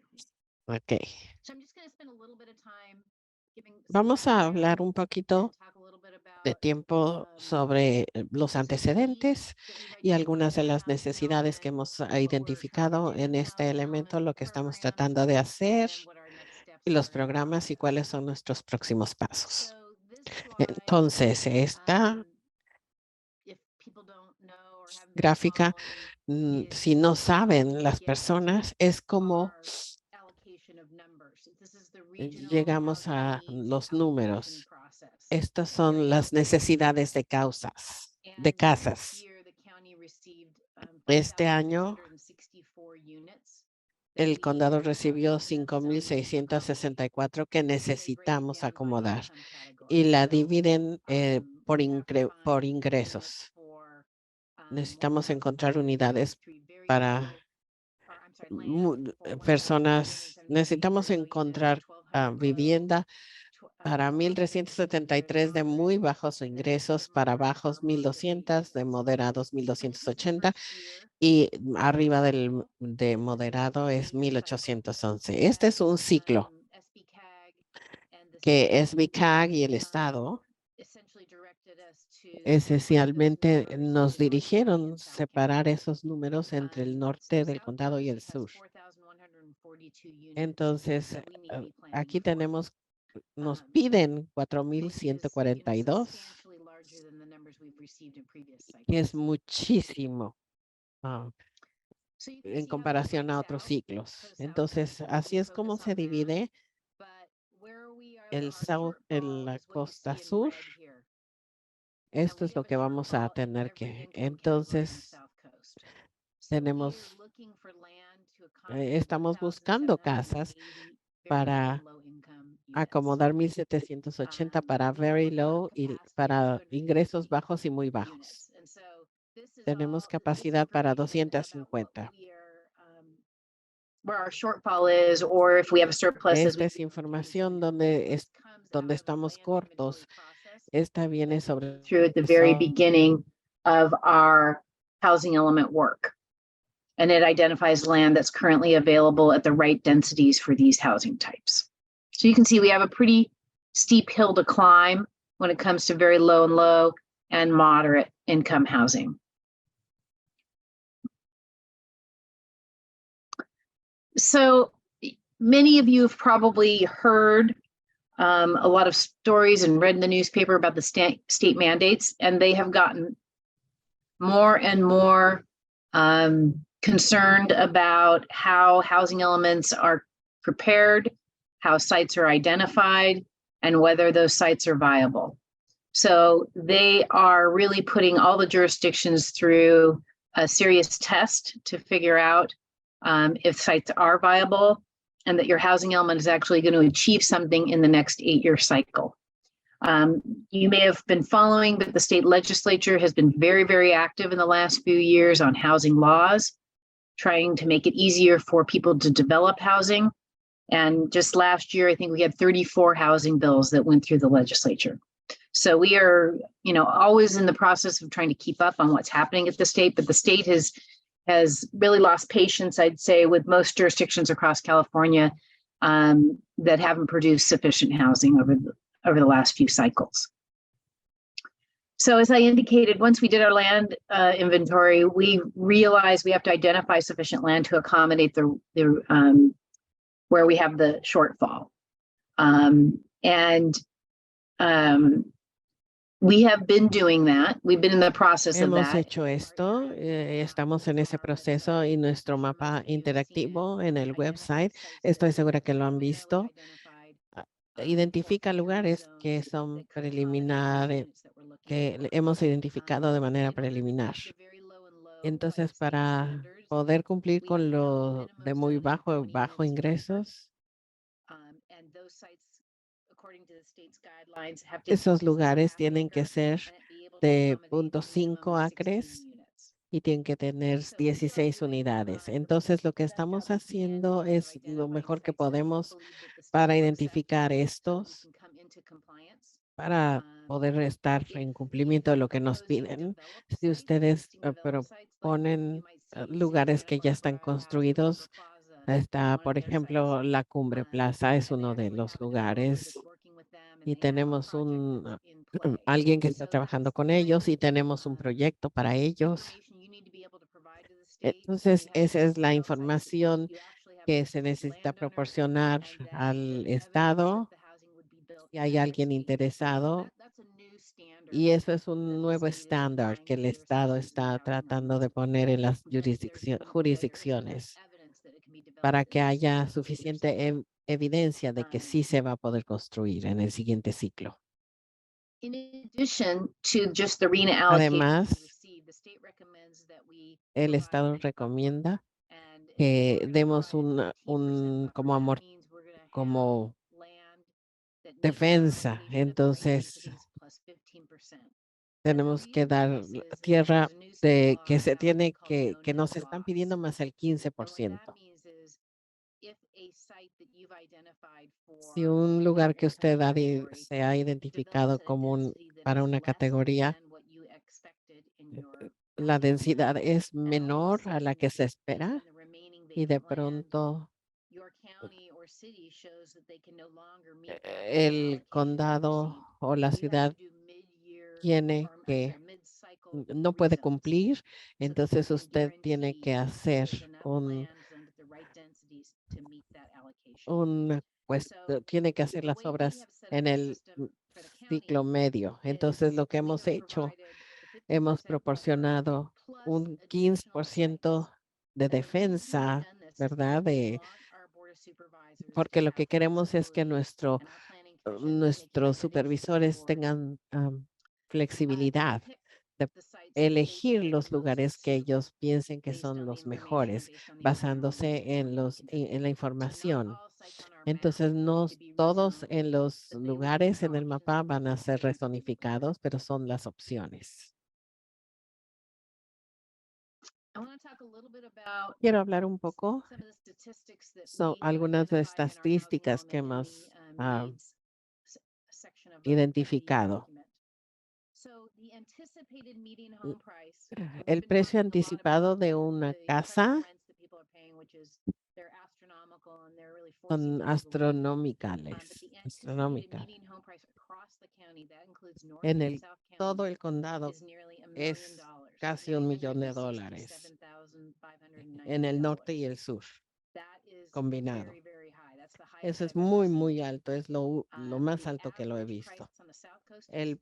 Ok. So I'm just going to spend a little bit of time giving some Vamos a background hablar un poquito and talk a little bit about, de tiempo sobre los antecedentes y algunas de las necesidades que hemos identificado en este elemento, lo que estamos tratando de hacer y los programas y cuáles son nuestros próximos pasos. Entonces, esta gráfica, si no saben las personas, es como llegamos a los números. Estas son las necesidades de casas. Este año, el condado recibió 5,664 que necesitamos acomodar y la dividen por ingresos. Necesitamos encontrar unidades para personas. Necesitamos encontrar vivienda para 1,373 de muy bajos ingresos, para bajos 1,200, de moderados 1,280 y arriba de moderado es 1,811. Este es un ciclo que SBCAG y el Estado esencialmente nos dirigieron separar esos números entre el norte del condado y el sur. Entonces, aquí tenemos, nos piden 4,142, que es muchísimo en comparación a otros ciclos. Entonces, así es como se divide el sur en la costa sur. Esto es lo que vamos a tener que. Entonces, estamos buscando casas para acomodar 1,780 para very low y para ingresos bajos y muy bajos. Tenemos capacidad para 250. Where our shortfall is, or if we have a surplus. Esta es información donde estamos cortos. Esta viene sobre Through at the very beginning of our housing element work. And it identifies land that's currently available at the right densities for these housing types. So you can see we have a pretty steep hill to climb when it comes to very low and low and moderate income housing. So many of you have probably heard a lot of stories and read in the newspaper about the state mandates, and they have gotten more and more concerned about how housing elements are prepared, how sites are identified, and whether those sites are viable. So they are really putting all the jurisdictions through a serious test to figure out if sites are viable and that your housing element is actually going to achieve something in the next 8-year cycle. You may have been following that the state legislature has been very, very active in the last few years on housing laws, trying to make it easier for people to develop housing. And just last year, I think we had 34 housing bills that went through the legislature. So we are, always in the process of trying to keep up on what's happening at the state, but the state has really lost patience, I'd say, with most jurisdictions across California that haven't produced sufficient housing over the last few cycles. So as I indicated, once we did our land inventory, we realized we have to identify sufficient land to accommodate the where we have the shortfall. We have been doing that. We've been in the process of Hemos that. hecho esto, estamos en ese proceso y nuestro mapa interactivo en el website, estoy segura que lo han visto, identifica lugares que son preliminares, que hemos identificado de manera preliminar. Entonces, para poder cumplir con lo de muy bajo ingresos, esos lugares tienen que ser de 0.5 acres y tienen que tener 16 unidades. Entonces, lo que estamos haciendo es lo mejor que podemos para identificar estos, para poder estar en cumplimiento de lo que nos piden. Si ustedes proponen lugares que ya están construidos, está, por ejemplo, la Cumbre Plaza es uno de los lugares y tenemos alguien que está trabajando con ellos y tenemos un proyecto para ellos. Entonces, esa es la información que se necesita proporcionar al Estado si hay alguien interesado. Y eso es un nuevo estándar que el Estado está tratando de poner en las jurisdicciones para que haya suficiente evidencia de que sí se va a poder construir en el siguiente ciclo. Además, el Estado recomienda que demos como defensa. Entonces, tenemos que dar tierra que nos están pidiendo más el 15%. Si un lugar que usted se ha identificado como para una categoría, la densidad es menor a la que se espera y de pronto el condado o la ciudad no puede cumplir, entonces usted tiene que hacer tiene que hacer las obras en el ciclo medio. Entonces, lo que hemos hecho, hemos proporcionado un 15% de defensa, ¿verdad? Porque lo que queremos es que nuestros supervisores tengan flexibilidad de elegir los lugares que ellos piensen que son los mejores, basándose en la información. Entonces, no todos en los lugares en el mapa van a ser rezonificados, pero son las opciones. Quiero hablar un poco sobre algunas de estas estadísticas que hemos identificado. El precio anticipado de una casa son astronómicas. En todo el condado es casi $1 millón en el norte y el sur combinado. Eso es muy, muy alto, es lo más alto que lo he visto. El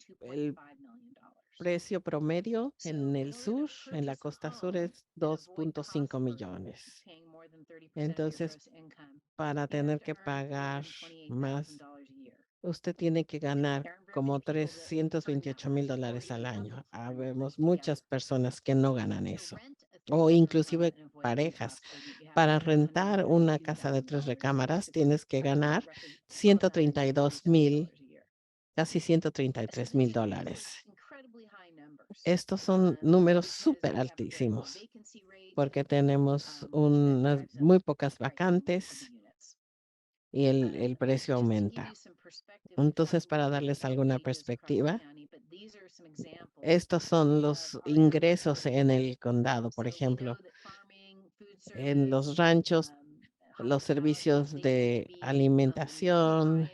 precio promedio en el sur, en la costa sur, es 2.5 millones. Entonces, para tener que pagar más, usted tiene que ganar como $328,000 al año. Habemos muchas personas que no ganan eso, o inclusive parejas. Para rentar una casa de 3 recámaras, tienes que ganar $132,000, casi $133,000. Estos son números súper altísimos porque tenemos muy pocas vacantes y el precio aumenta. Entonces, para darles alguna perspectiva, estos son los ingresos en el condado, por ejemplo, en los ranchos, los servicios de alimentación,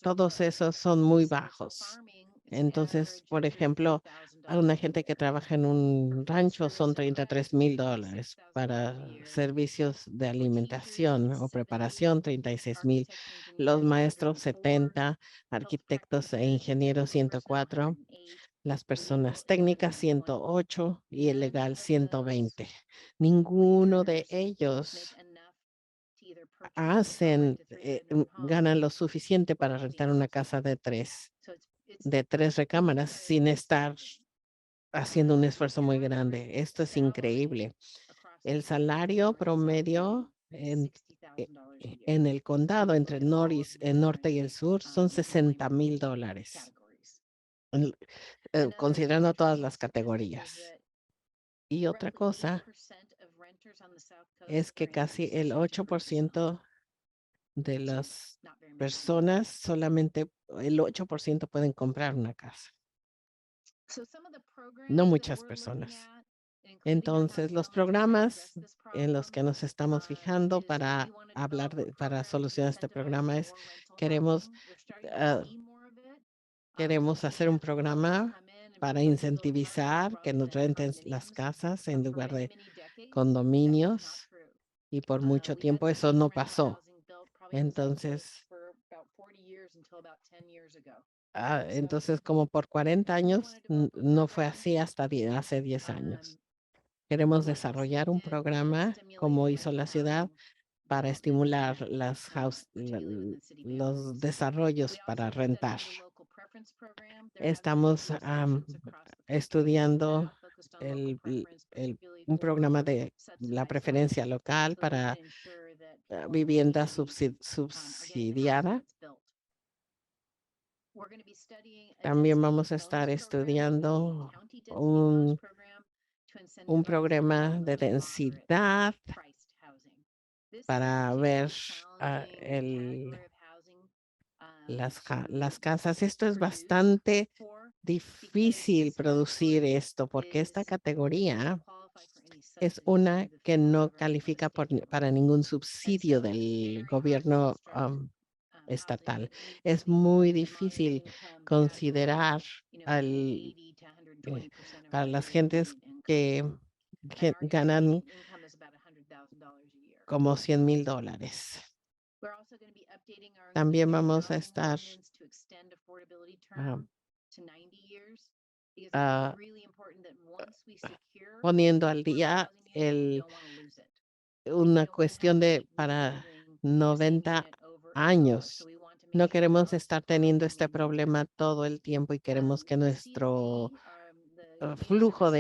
todos esos son muy bajos. Entonces, por ejemplo, a una gente que trabaja en un rancho son $33,000. Para servicios de alimentación o preparación, 36,000. Los maestros, 70. Arquitectos e ingenieros, 104. Las personas técnicas, 108. Y el legal, 120. Ninguno de ellos ganan lo suficiente para rentar una casa de tres recámaras sin estar haciendo un esfuerzo muy grande. Esto es increíble. El salario promedio en el condado entre el norte y el sur son $60,000, considerando todas las categorías. Y otra cosa es que casi el 8% de las personas, solamente el 8% pueden comprar una casa. No muchas personas. Entonces, los programas en los que nos estamos fijando para para solucionar este programa es queremos hacer un programa para incentivizar que nos renten las casas en lugar de condominios, y por mucho tiempo eso no pasó. Entonces, como por 40 años no fue así hasta hace 10 años. Queremos desarrollar un programa como hizo la ciudad para estimular los desarrollos para rentar. Estamos estudiando un programa de la preferencia local para vivienda subsidiada. También vamos a estar estudiando un programa de densidad para ver las casas. Esto es bastante difícil producir esto porque esta categoría es una que no califica para ningún subsidio del gobierno estatal. Es muy difícil considerar para las gentes que ganan como $100,000. También vamos a estar poniendo al día una cuestión para 90 años. No queremos estar teniendo este problema todo el tiempo y queremos que nuestro flujo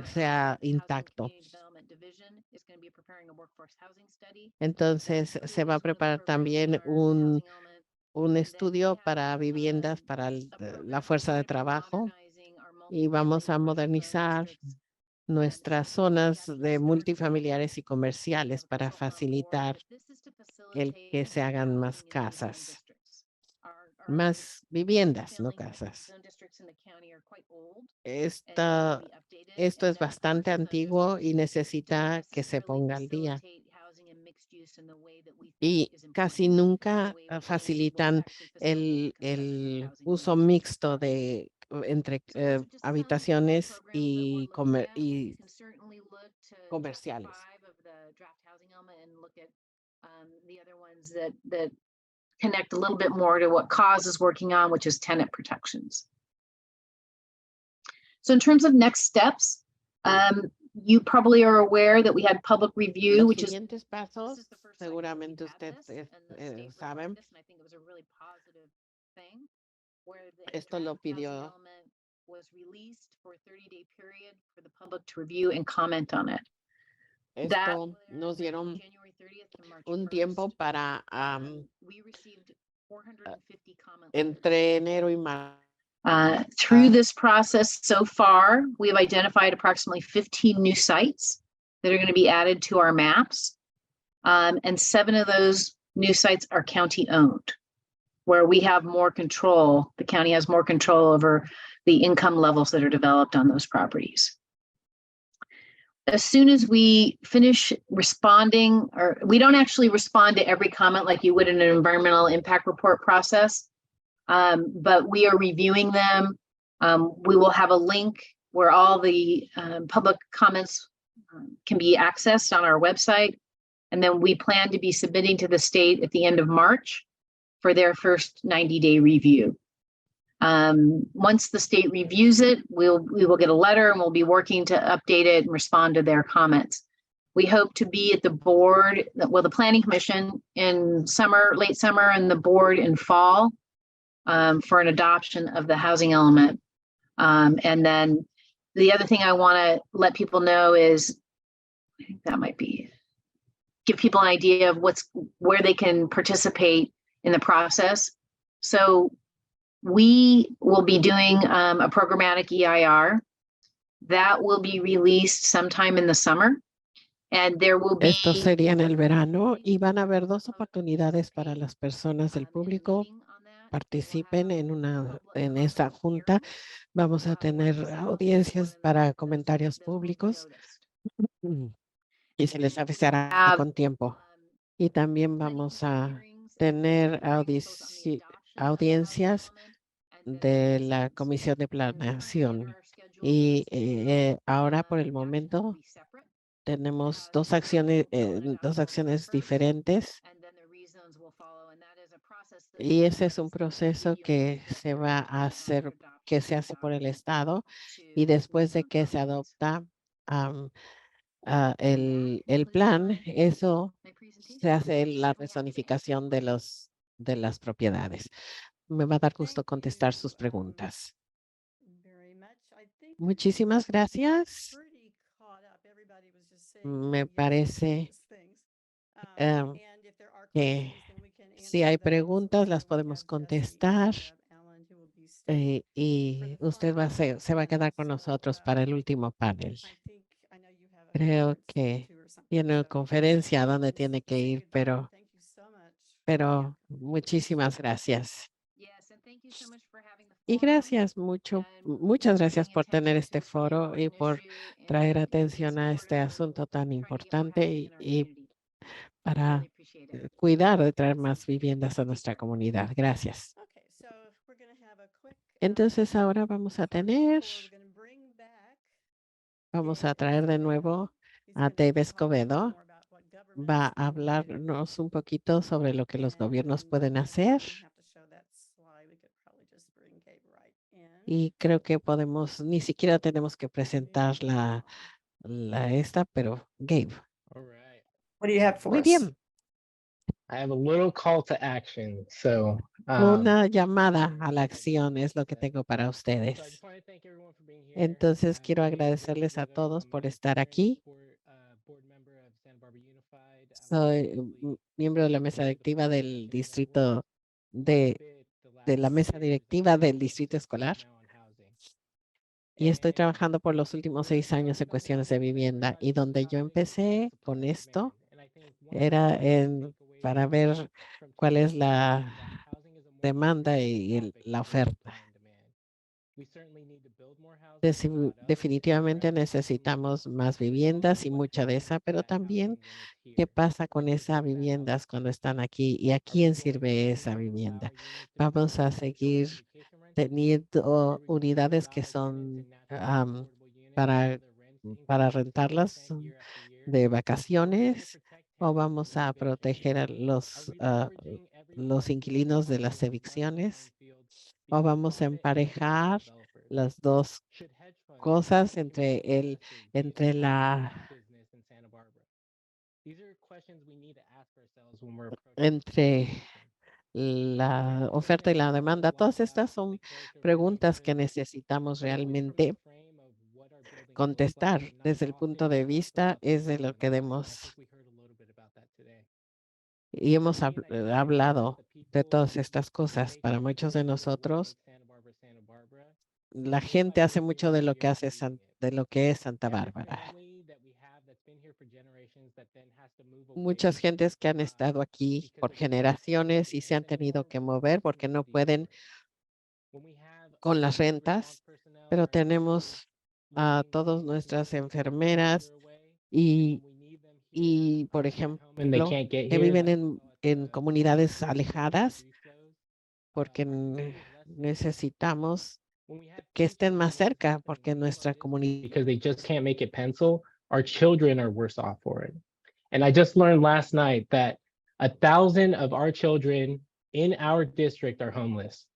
sea intacto. Entonces, se va a preparar también un estudio para viviendas para la fuerza de trabajo, y vamos a modernizar nuestras zonas de multifamiliares y comerciales para facilitar el que se hagan más casas, más viviendas, no casas. Esto es bastante antiguo y necesita que se ponga al día. Y casi nunca facilitan el uso mixto entre habitaciones y comerciales. That connect a little bit more to what CAUSE is working on, which is tenant protections. So in terms of next steps, you probably are aware that we had public review, which is pasos, seguramente ustedes saben. Esto lo pidió. Was released for a 30-day period for the public to review and comment on it. Esto nos dieron un tiempo para entre enero y marzo. Through this process so far, we have identified approximately 15 new sites that are going to be added to our maps. And 7 of those new sites are county owned, where we have more control. The county has more control over the income levels that are developed on those properties. As soon as we finish responding, or we don't actually respond to every comment like you would in an environmental impact report process, but we are reviewing them We will have a link where all the public comments can be accessed on our website. And then we plan to be submitting to the state at the end of March for their first 90-day review. Once the state reviews it, we will get a letter and we'll be working to update it and respond to their comments. We hope to be at the board, well, the planning commission in summer, late summer, and the board in fall for an adoption of the housing element. And then the other thing I want to let people know is, I think that might be, give people an idea of where they can participate in the process. So we will be doing a programmatic EIR that will be released sometime in the summer. And there will be. Esto sería en el verano y van a haber dos oportunidades para las personas del público. Participen en esta junta. Vamos a tener audiencias para comentarios públicos y se les avisará con tiempo. Y también vamos a tener audiencias de la Comisión de Planeación. Y ahora por el momento tenemos dos acciones diferentes. Y ese es un proceso que se va a hacer, que se hace por el Estado, y después de que se adopta el plan, eso se hace la personificación de las propiedades. Me va a dar gusto contestar sus preguntas. Muchísimas gracias. Me parece que si hay preguntas, las podemos contestar. Y usted se va a quedar con nosotros para el último panel. Creo que tiene una conferencia donde tiene que ir, pero muchísimas gracias. Y muchas gracias por tener este foro y por traer atención a este asunto tan importante y para cuidar de traer más viviendas a nuestra comunidad. Gracias. Entonces ahora vamos a traer de nuevo a Dave Escobedo. Va a hablarnos un poquito sobre lo que los gobiernos pueden hacer. Y creo que ni siquiera tenemos que presentar pero Gabe. What do you have for Muy us? bien. I have a little call to action. So, Una llamada a la acción es lo que tengo para ustedes. Entonces quiero agradecerles a todos por estar aquí. Soy miembro de la mesa directiva del distrito de la mesa directiva del distrito escolar. Y estoy trabajando por los últimos 6 años en cuestiones de vivienda. Y donde yo empecé con esto era para ver cuál es la demanda y la oferta. Definitivamente necesitamos más viviendas y mucha de esa, pero también qué pasa con esas viviendas cuando están aquí y a quién sirve esa vivienda. Vamos a seguir teniendo unidades que son para rentarlas de vacaciones, o vamos a proteger a los inquilinos de las evicciones, o vamos a emparejar las dos cosas entre la oferta y la demanda. Todas estas son preguntas que necesitamos realmente contestar desde el punto de vista es de lo que hemos hablado de todas estas cosas. Para muchos de nosotros, la gente hace mucho de lo que es Santa Bárbara. Muchas gentes que han estado aquí por generaciones y se han tenido que mover porque no pueden con las rentas, pero tenemos a todas nuestras enfermeras y por ejemplo, que viven en comunidades alejadas porque necesitamos When we have que teachers estén más that are cerca, working porque in nuestra funded comunidad because they just can't make it pencil, our children are worse off for it. And I just learned last night that 1,000 of our children in our district are homeless.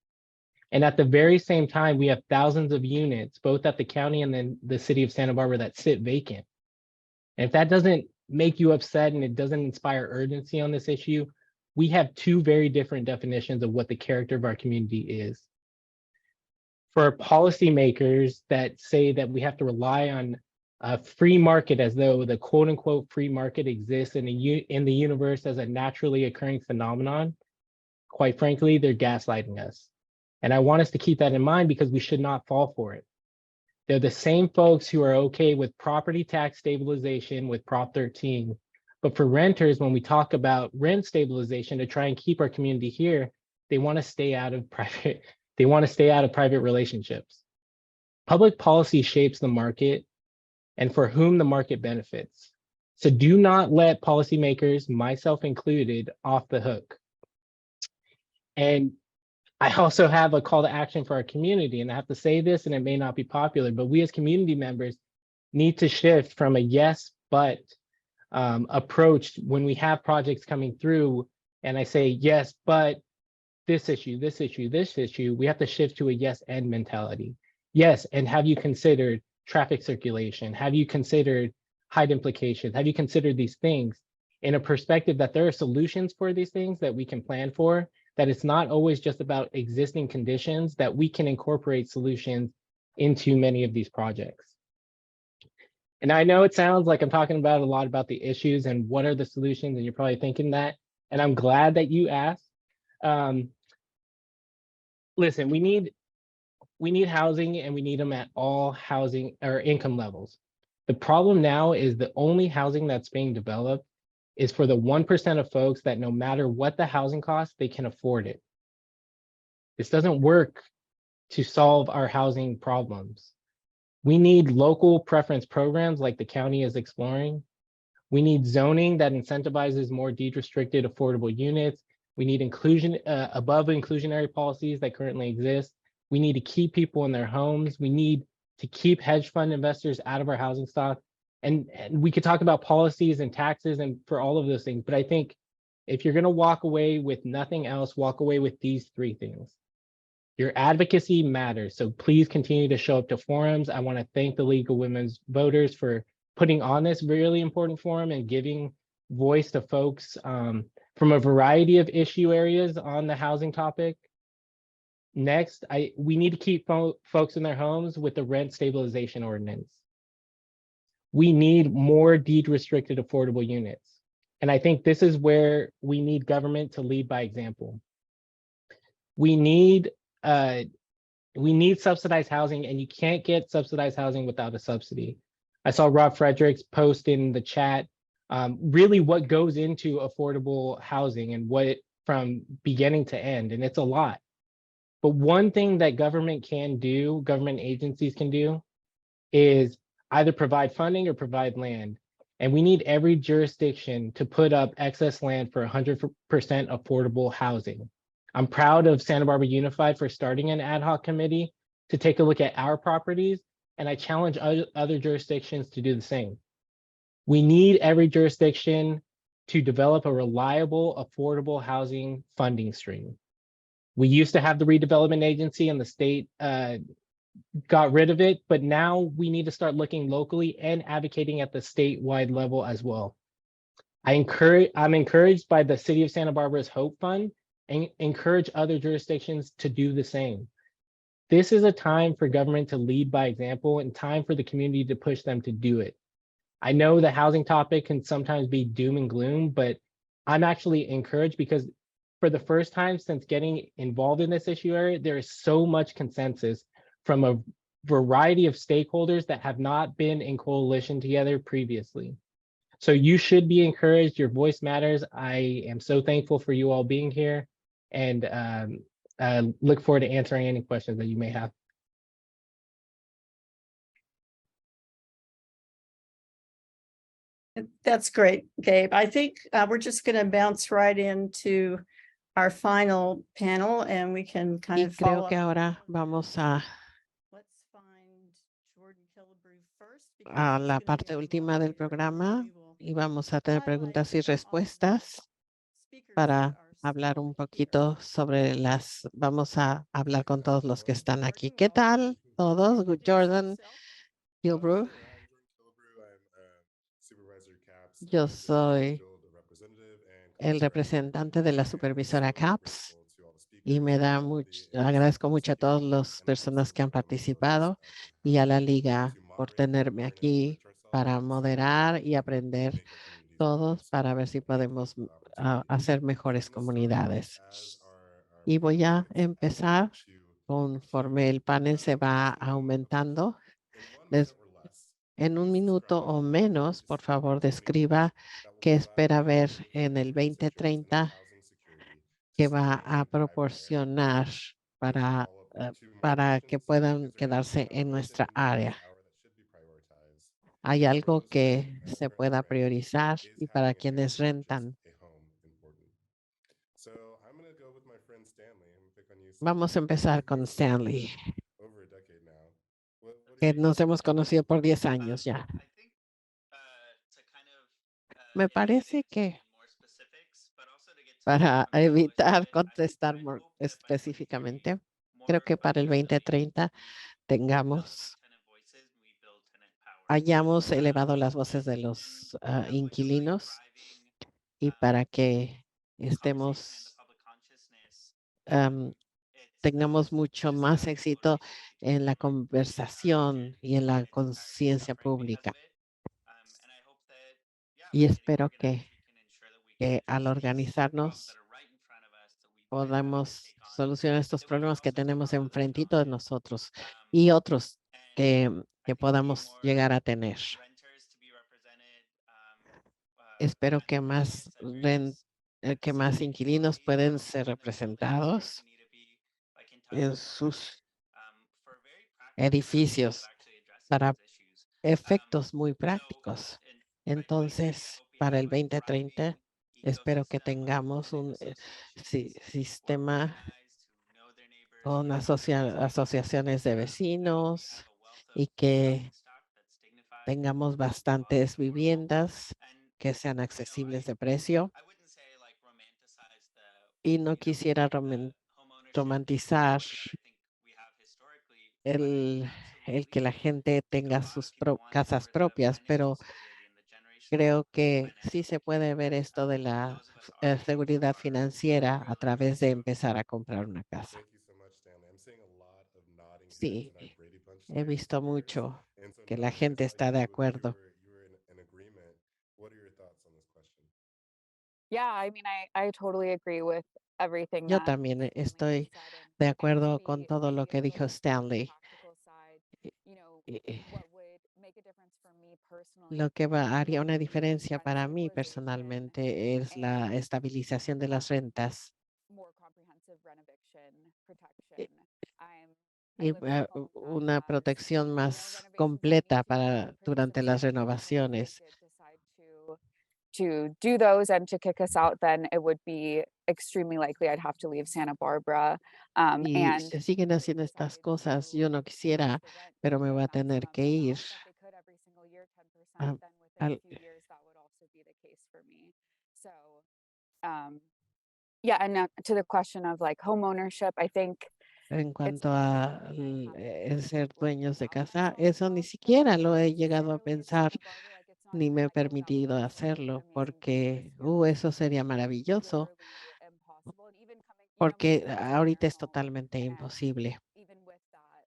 And at the very same time, we have thousands of units, both at the county and then the city of Santa Barbara, that sit vacant. And if that doesn't make you upset and it doesn't inspire urgency on this issue, we have two very different definitions of what the character of our community is. For policymakers that say that we have to rely on a free market as though the quote unquote free market exists in the universe as a naturally occurring phenomenon, quite frankly, they're gaslighting us. And I want us to keep that in mind because we should not fall for it. They're the same folks who are okay with property tax stabilization with Prop 13. But for renters, when we talk about rent stabilization to try and keep our community here, they want to stay out of private relationships. Public policy shapes the market and for whom the market benefits. So do not let policymakers, myself included, off the hook. And I also have a call to action for our community, and I have to say this, and it may not be popular, but we as community members need to shift from a yes, but approach when we have projects coming through, and I say, yes, but this issue, this issue, this issue, we have to shift to a yes and mentality. Yes, and have you considered traffic circulation? Have you considered height implications? Have you considered these things in a perspective that there are solutions for these things that we can plan for, that it's not always just about existing conditions, that we can incorporate solutions into many of these projects. And I know it sounds like I'm talking about a lot about the issues and what are the solutions, and you're probably thinking that, and I'm glad that you asked. Listen, we need housing, and we need them at all housing or income levels. The problem now is the only housing that's being developed is for the 1% of folks that no matter what the housing costs, they can afford it. This doesn't work to solve our housing problems. We need local preference programs like the county is exploring. We need zoning that incentivizes more deed-restricted affordable units. We need inclusion above inclusionary policies that currently exist. We need to keep people in their homes. We need to keep hedge fund investors out of our housing stock. And we could talk about policies and taxes and for all of those things, but I think if you're going to walk away with nothing else, walk away with these three things. Your advocacy matters, so please continue to show up to forums. I want to thank the League of Women's Voters for putting on this really important forum and giving voice to folks from a variety of issue areas on the housing topic. Next, we need to keep folks in their homes with the rent stabilization ordinance. We need more deed-restricted affordable units. And I think this is where we need government to lead by example. We need subsidized housing, and you can't get subsidized housing without a subsidy. I saw Rob Fredericks post in the chat really what goes into affordable housing and what from beginning to end, and it's a lot. But one thing that government can do, government agencies can do, is either provide funding or provide land. And we need every jurisdiction to put up excess land for 100% affordable housing. I'm proud of Santa Barbara Unified for starting an ad hoc committee to take a look at our properties, and I challenge other jurisdictions to do the same. We need every jurisdiction to develop a reliable, affordable housing funding stream. We used to have the redevelopment agency, and the state got rid of it, but now we need to start looking locally and advocating at the statewide level as well. I'm encouraged by the City of Santa Barbara's Hope Fund and encourage other jurisdictions to do the same. This is a time for government to lead by example and time for the community to push them to do it. I know the housing topic can sometimes be doom and gloom, but I'm actually encouraged because for the first time since getting involved in this issue area, there is so much consensus from a variety of stakeholders that have not been in coalition together previously. So you should be encouraged. Your voice matters. I am so thankful for you all being here, and look forward to answering any questions that you may have. That's great, Gabe. I think we're just going to bounce right into our final panel, and we can kind Y of follow creo que up. ahora vamos a a la parte última del programa y vamos a tener preguntas y respuestas para hablar un poquito sobre vamos a hablar con todos los que están aquí. ¿Qué tal todos? Jordan Gilbrew. Yo soy el representante de la supervisora CAPS y agradezco mucho a todas las personas que han participado y a la liga por tenerme aquí para moderar y aprender todos para ver si podemos hacer mejores comunidades. Y voy a empezar conforme el panel se va aumentando. En un minuto o menos, por favor, describa qué espera ver en el 2030 que va a proporcionar para que puedan quedarse en nuestra área. Hay algo que se pueda priorizar y para quienes rentan. Vamos a empezar con Stanley, que nos hemos conocido por 10 años ya. Me parece que para evitar contestar específicamente, creo que para el 2030 hayamos elevado las voces de los inquilinos y para que tengamos mucho más éxito en la conversación y en la conciencia pública. Y espero que al organizarnos podamos solucionar estos problemas que tenemos enfrentito de nosotros y otros que podamos llegar a tener. Espero que que más inquilinos pueden ser representados en sus edificios para efectos muy prácticos. Entonces, para el 2030, espero que tengamos un sistema con asociaciones de vecinos y que tengamos bastantes viviendas que sean accesibles de precio. Y no quisiera romantizar el que la gente tenga sus casas propias, pero creo que sí se puede ver esto de la seguridad financiera a través de empezar a comprar una casa. Sí, he visto mucho que la gente está de acuerdo. I totally agree with everything Yo that también estoy Stanley said, de and acuerdo maybe con todo lo que maybe dijo on Stanley. practical side, what would make a difference for me personally Lo que haría una would be diferencia rent para mí stabilization personalmente es la and estabilización de las rentas more comprehensive rent eviction protection. I y live in a home that una has protección more más renovations that completa need to be done pretty durante las substantially. And if they renovaciones. did decide to do those and to kick us out, then it would be extremely likely I'd have to leave Santa Barbara. Y And se siguen if they haciendo estas decided cosas, to yo no quisiera, increase the rent pero me to voy a the tener maximum que ir. amount that they could every single year, 10%, a- then within a al- few years that would also be the case for me. So yeah, and to the question of like home ownership, I think En it's cuanto not a something I have el really ser dueños de allowed casa, myself eso to ni go down siquiera lo he llegado a necessarily with pensar Santa Barbara. Like it's not ni even me he I think that would permitido be such an hacerlo amazing thing porque this year, but eso sería maravilloso literally impossible. And even coming, we porque just purchased ahorita our es home, totalmente and imposible. even with that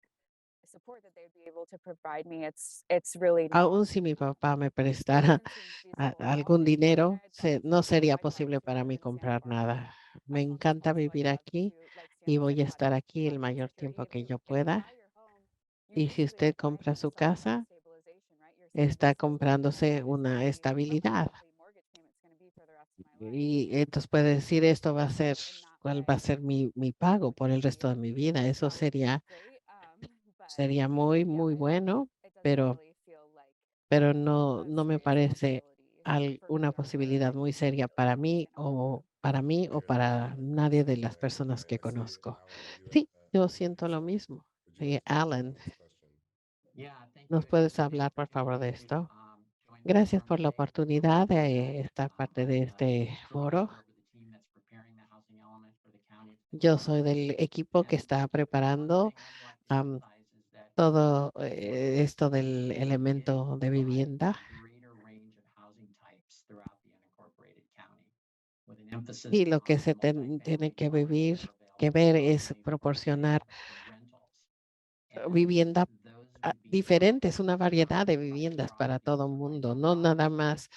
support that they'd be able to provide me, it's really not. Aún si mi papá me It prestara doesn't seem feasible at all. algún And so when dinero, I had bought no this home, sería I wanted posible to para live mí in Santa comprar Barbara nada. Me as long as encanta possible. I'd vivir love aquí to, like y Stanley voy said, a have estar aquí el housing mayor security. tiempo If que yo you pueda. buy your home, you're Y si usually usted buying compra su some type of casa, stabilization, right? You're saying está this is the home comprándose that is una going to be what my estabilidad. monthly mortgage payment's going to be for the rest of my life. Y entonces puede decir, esto va a ser, In that ¿cuál va a way, ser mi pago por el resto de mi vida? Eso that would be sería, great. But sería muy, yeah, muy bueno, it doesn't pero, really feel like no a me serious parece possibility for una me or for posibilidad muy anybody seria that lives in Santa Barbara. para nadie de las personas que conozco. Sí, yo siento lo mismo. Alan. ¿Nos puedes hablar, por favor, de esto? Gracias por la oportunidad de estar parte de este foro. Yo soy del equipo que está preparando todo esto del elemento de vivienda. Y lo que se tiene que ver es proporcionar vivienda diferentes, una variedad de viviendas para todo el mundo, no nada más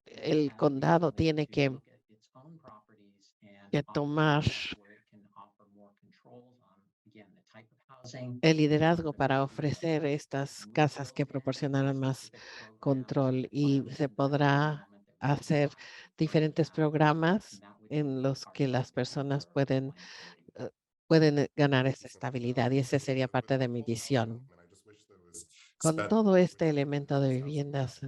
el condado tiene que tomar el liderazgo para ofrecer estas casas que proporcionarán más control y se podrá hacer diferentes programas en los que las personas pueden ganar esa estabilidad y esa sería parte de mi visión. Con todo este elemento de viviendas,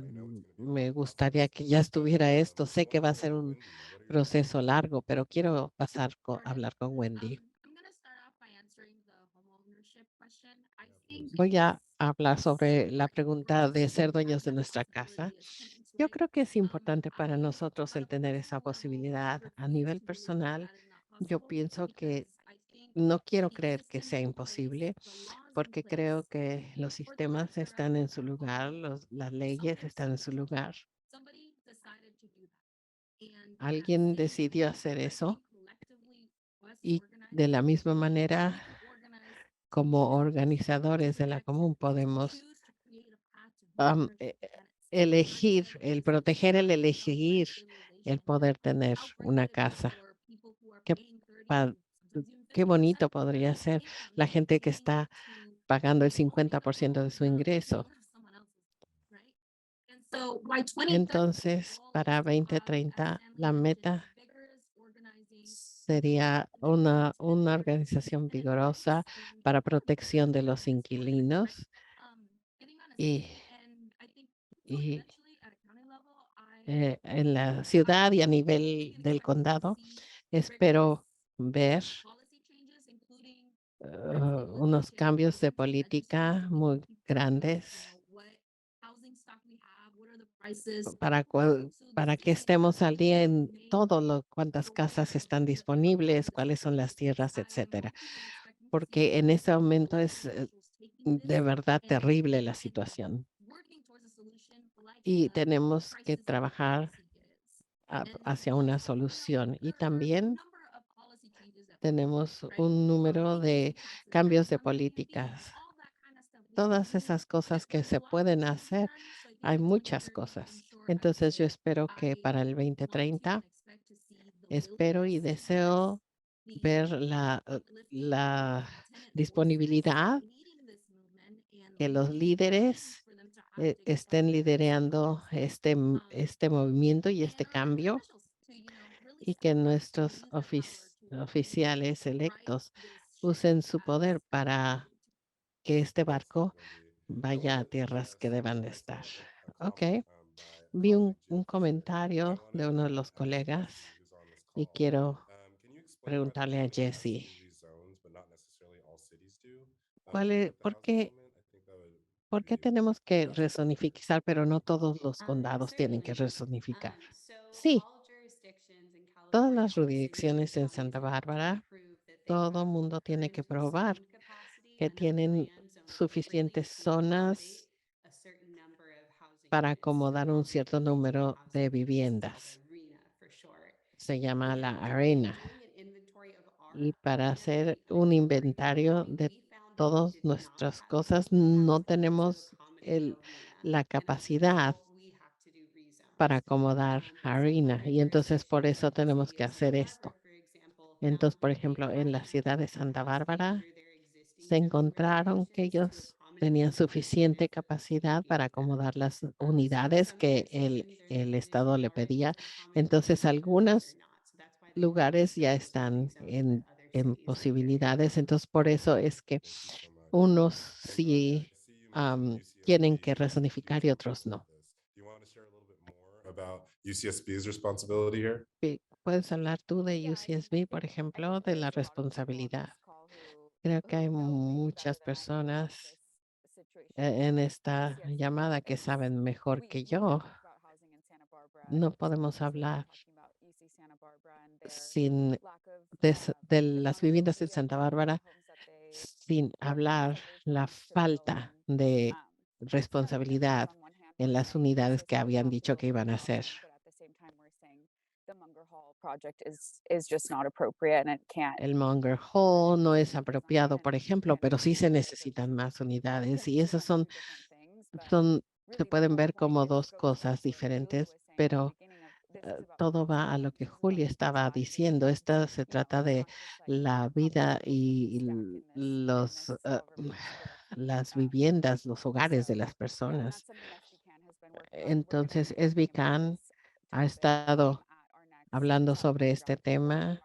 me gustaría que ya estuviera esto. Sé que va a ser un proceso largo, pero quiero pasar a hablar con Wendy. I'm gonna start off by answering the homeownership question. I think Voy a hablar sobre la important pregunta for de us ser to dueños have de that nuestra casa. possibility as tenants, Yo right? creo que es importante para I, nosotros on el a tener esa personal level, posibilidad. I A nivel refuse to believe that personal, that is not yo possible pienso que because I think no quiero the creer que systems sea in place, imposible the laws in porque creo place que los for the sistemas folks that are están en in su that lugar, home, las leyes están en su lugar. somebody decided to do that. And that Alguien same decidió way hacer I eso think collectively us y de la organizers, misma we manera should organize to como choose organizadores de la protect, común to podemos choose to create a path to homeownership for tenants. elegir, Not el just proteger, el having some elegir el stabilization. poder tener How great una would it be casa. for people who are Qué, paying 30 pa- and sometimes even qué 50% bonito of their podría ser income la to gente que begin está to pagando el own a 50% de home su and not ingreso. one of someone else's, right? And so by 2030, Entonces, the goal para is to have, as 2030, Stanley la mentioned, meta vigorous organizing sería una organización vigorosa para protección de los inquilinos getting on a y, city and I think y eventually at a county level, I en la ciudad y a nivel del condado. Espero ver policy changes, including unos cambios de política muy grandes housing stock we have, what are the prices, para, para que estemos al día en todo lo cuántas casas están disponibles, cuáles son las tierras, etcétera. Porque en este momento es de verdad terrible la situación y tenemos que trabajar hacia una solución. Y también tenemos un número de cambios de políticas. Todas esas cosas que se pueden hacer, hay muchas cosas. Entonces yo espero que para el 2030, espero y deseo ver la disponibilidad, que los líderes estén liderando este movimiento y este cambio y que nuestros oficiales electos usen su poder para que este barco vaya a tierras que deban de estar. Ok. Vi un comentario de uno de los colegas y quiero preguntarle a Jesse, ¿por qué tenemos que rezonificar, pero no todos los condados tienen que rezonificar? Sí, todas las jurisdicciones en Santa Bárbara, todo mundo tiene que probar que tienen suficientes zonas para acomodar un cierto número de viviendas. Se llama la arena. Y para hacer un inventario de todas nuestras cosas, no tenemos la capacidad para acomodar arena. Y entonces por eso tenemos que hacer esto. Entonces, por ejemplo, en la ciudad de Santa Bárbara, se encontraron que ellos tenían suficiente capacidad para acomodar las unidades que el Estado le pedía. Entonces, algunos lugares ya están en posibilidades. Entonces, por eso es que unos sí tienen que rezonificar y otros no. About UCSB's responsibility here? ¿Puedes hablar tú de Yeah, UCSB, por I ejemplo, think de there's la a lot of people on responsabilidad? this call Creo que hay know maybe better muchas than I do about personas this en esta llamada que saben mejor que yo. No podemos hablar sin de las viviendas en Santa Bárbara sin hablar la falta de responsabilidad en las unidades que habían dicho que iban a hacer. El Munger Hall no es apropiado, por ejemplo, pero sí se necesitan más unidades y esas se pueden ver como dos cosas diferentes, pero todo va a lo que Julia estaba diciendo. Esta se trata de la vida y las viviendas, los hogares de las personas. Entonces, SBCAN ha estado hablando sobre este tema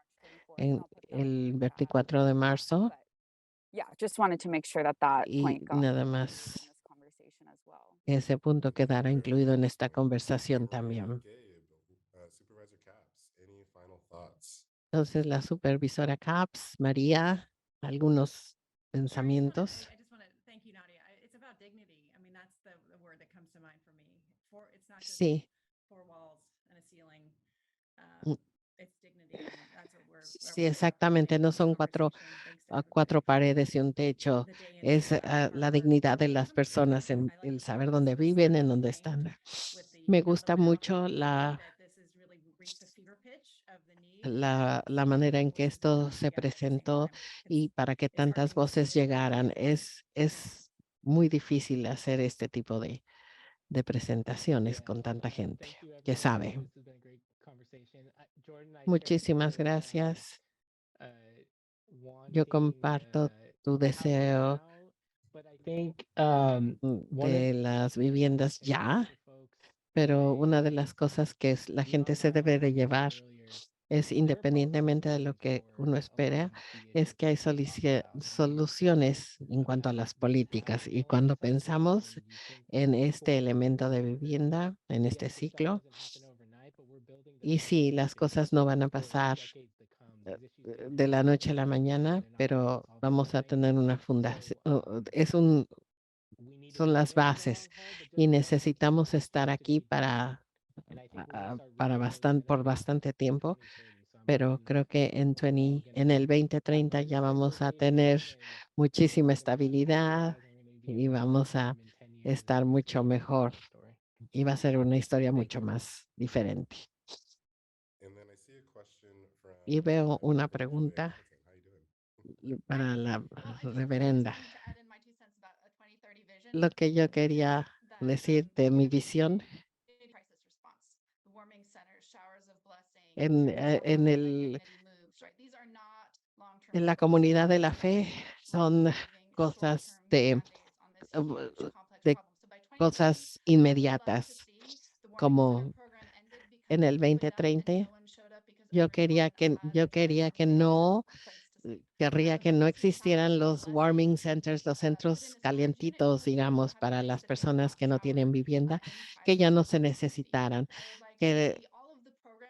en el 24 de marzo y nada más ese punto quedará incluido en esta conversación también. Supervisor Caps, any final thoughts? Entonces, la supervisora Caps, María, algunos pensamientos. I just want to thank you, Nadia. It's about dignity. I mean, that's the word that comes to mind for me. It's not just Sí, four walls and a ceiling. Mm. It's dignity. And that's what sí, exactamente. No son cuatro paredes y un techo. Es la dignidad de las personas en el saber dónde viven, en dónde están. Me gusta mucho la manera en que esto se presentó y para que tantas voces llegaran. Es muy difícil hacer este tipo de presentaciones con tanta gente que sabe. Muchísimas gracias. Yo comparto tu deseo de las viviendas ya, pero una de las cosas que la gente se debe de llevar es, independientemente de lo que uno espera, es que hay soluciones en cuanto a las políticas. Y cuando pensamos en este elemento de vivienda, en este ciclo, y sí, las cosas no van a pasar de la noche a la mañana, pero vamos a tener una fundación. Son las bases y necesitamos estar aquí por bastante tiempo, pero creo que en el 2030 ya vamos a tener muchísima estabilidad y vamos a estar mucho mejor y va a ser una historia mucho más diferente. Y veo una pregunta para la reverenda. Lo que yo quería decir de mi visión en la comunidad de la fe son cosas de cosas inmediatas, como en el 2030 yo quería que querría que no existieran los warming centers, los centros calientitos, digamos, para las personas que no tienen vivienda, que ya no se necesitaran, que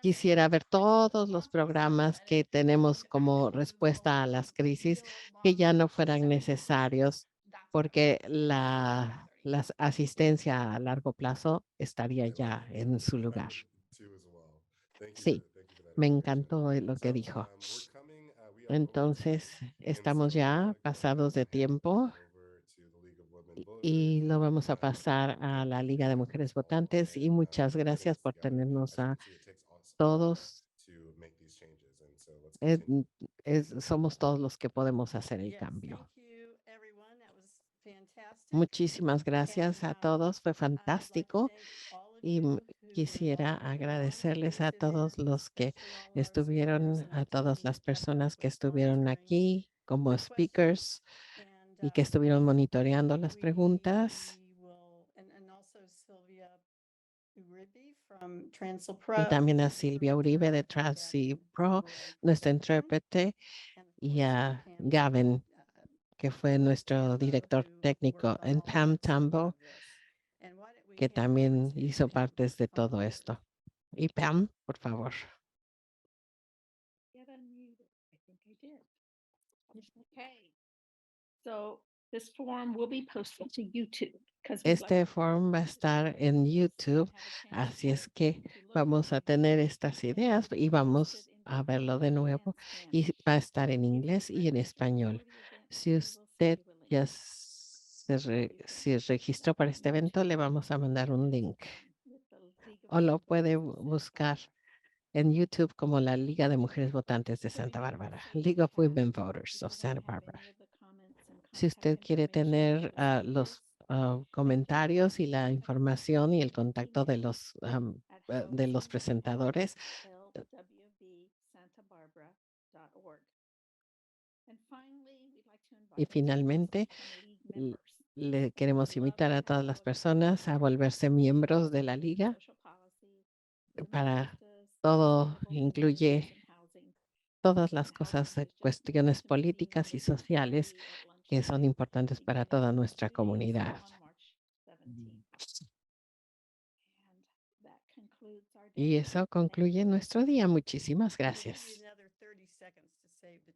quisiera ver todos los programas que tenemos como respuesta a las crisis que ya no fueran necesarios porque la asistencia a largo plazo estaría ya en su lugar. Sí, me encantó lo que dijo. Entonces, estamos ya pasados de tiempo y lo vamos a pasar a la Liga de Mujeres Votantes y muchas gracias por tenernos a todos. Somos todos los que podemos hacer el cambio. Muchísimas gracias a todos, fue fantástico y quisiera agradecerles a todos los que estuvieron, a todas las personas que estuvieron aquí como speakers y que estuvieron monitoreando las preguntas. Y también a Silvia Uribe de Transy Pro, nuestra intérprete, y a Gavin, que fue nuestro director técnico, en Pam Tambo, que también hizo partes de todo esto. Y Pam, por favor. Get unmuted. I think I did. Okay. So This forum will be posted to YouTube. 'Cause we'd like Este forum va a estar en YouTube, así es que vamos a tener estas ideas y vamos a verlo de nuevo y va a estar en inglés y en español. Si usted ya se registró para este evento, le vamos a mandar un link o lo puede buscar en YouTube como la Liga de Mujeres Votantes de Santa Bárbara, League of Women Voters of Santa Barbara. Si usted quiere tener los comentarios y la información y el contacto de los presentadores, y finalmente le queremos invitar a todas las personas a volverse miembros de la liga. Para todo incluye todas las cosas, cuestiones políticas y sociales que son importantes para toda nuestra comunidad. Y eso concluye nuestro día. Muchísimas gracias.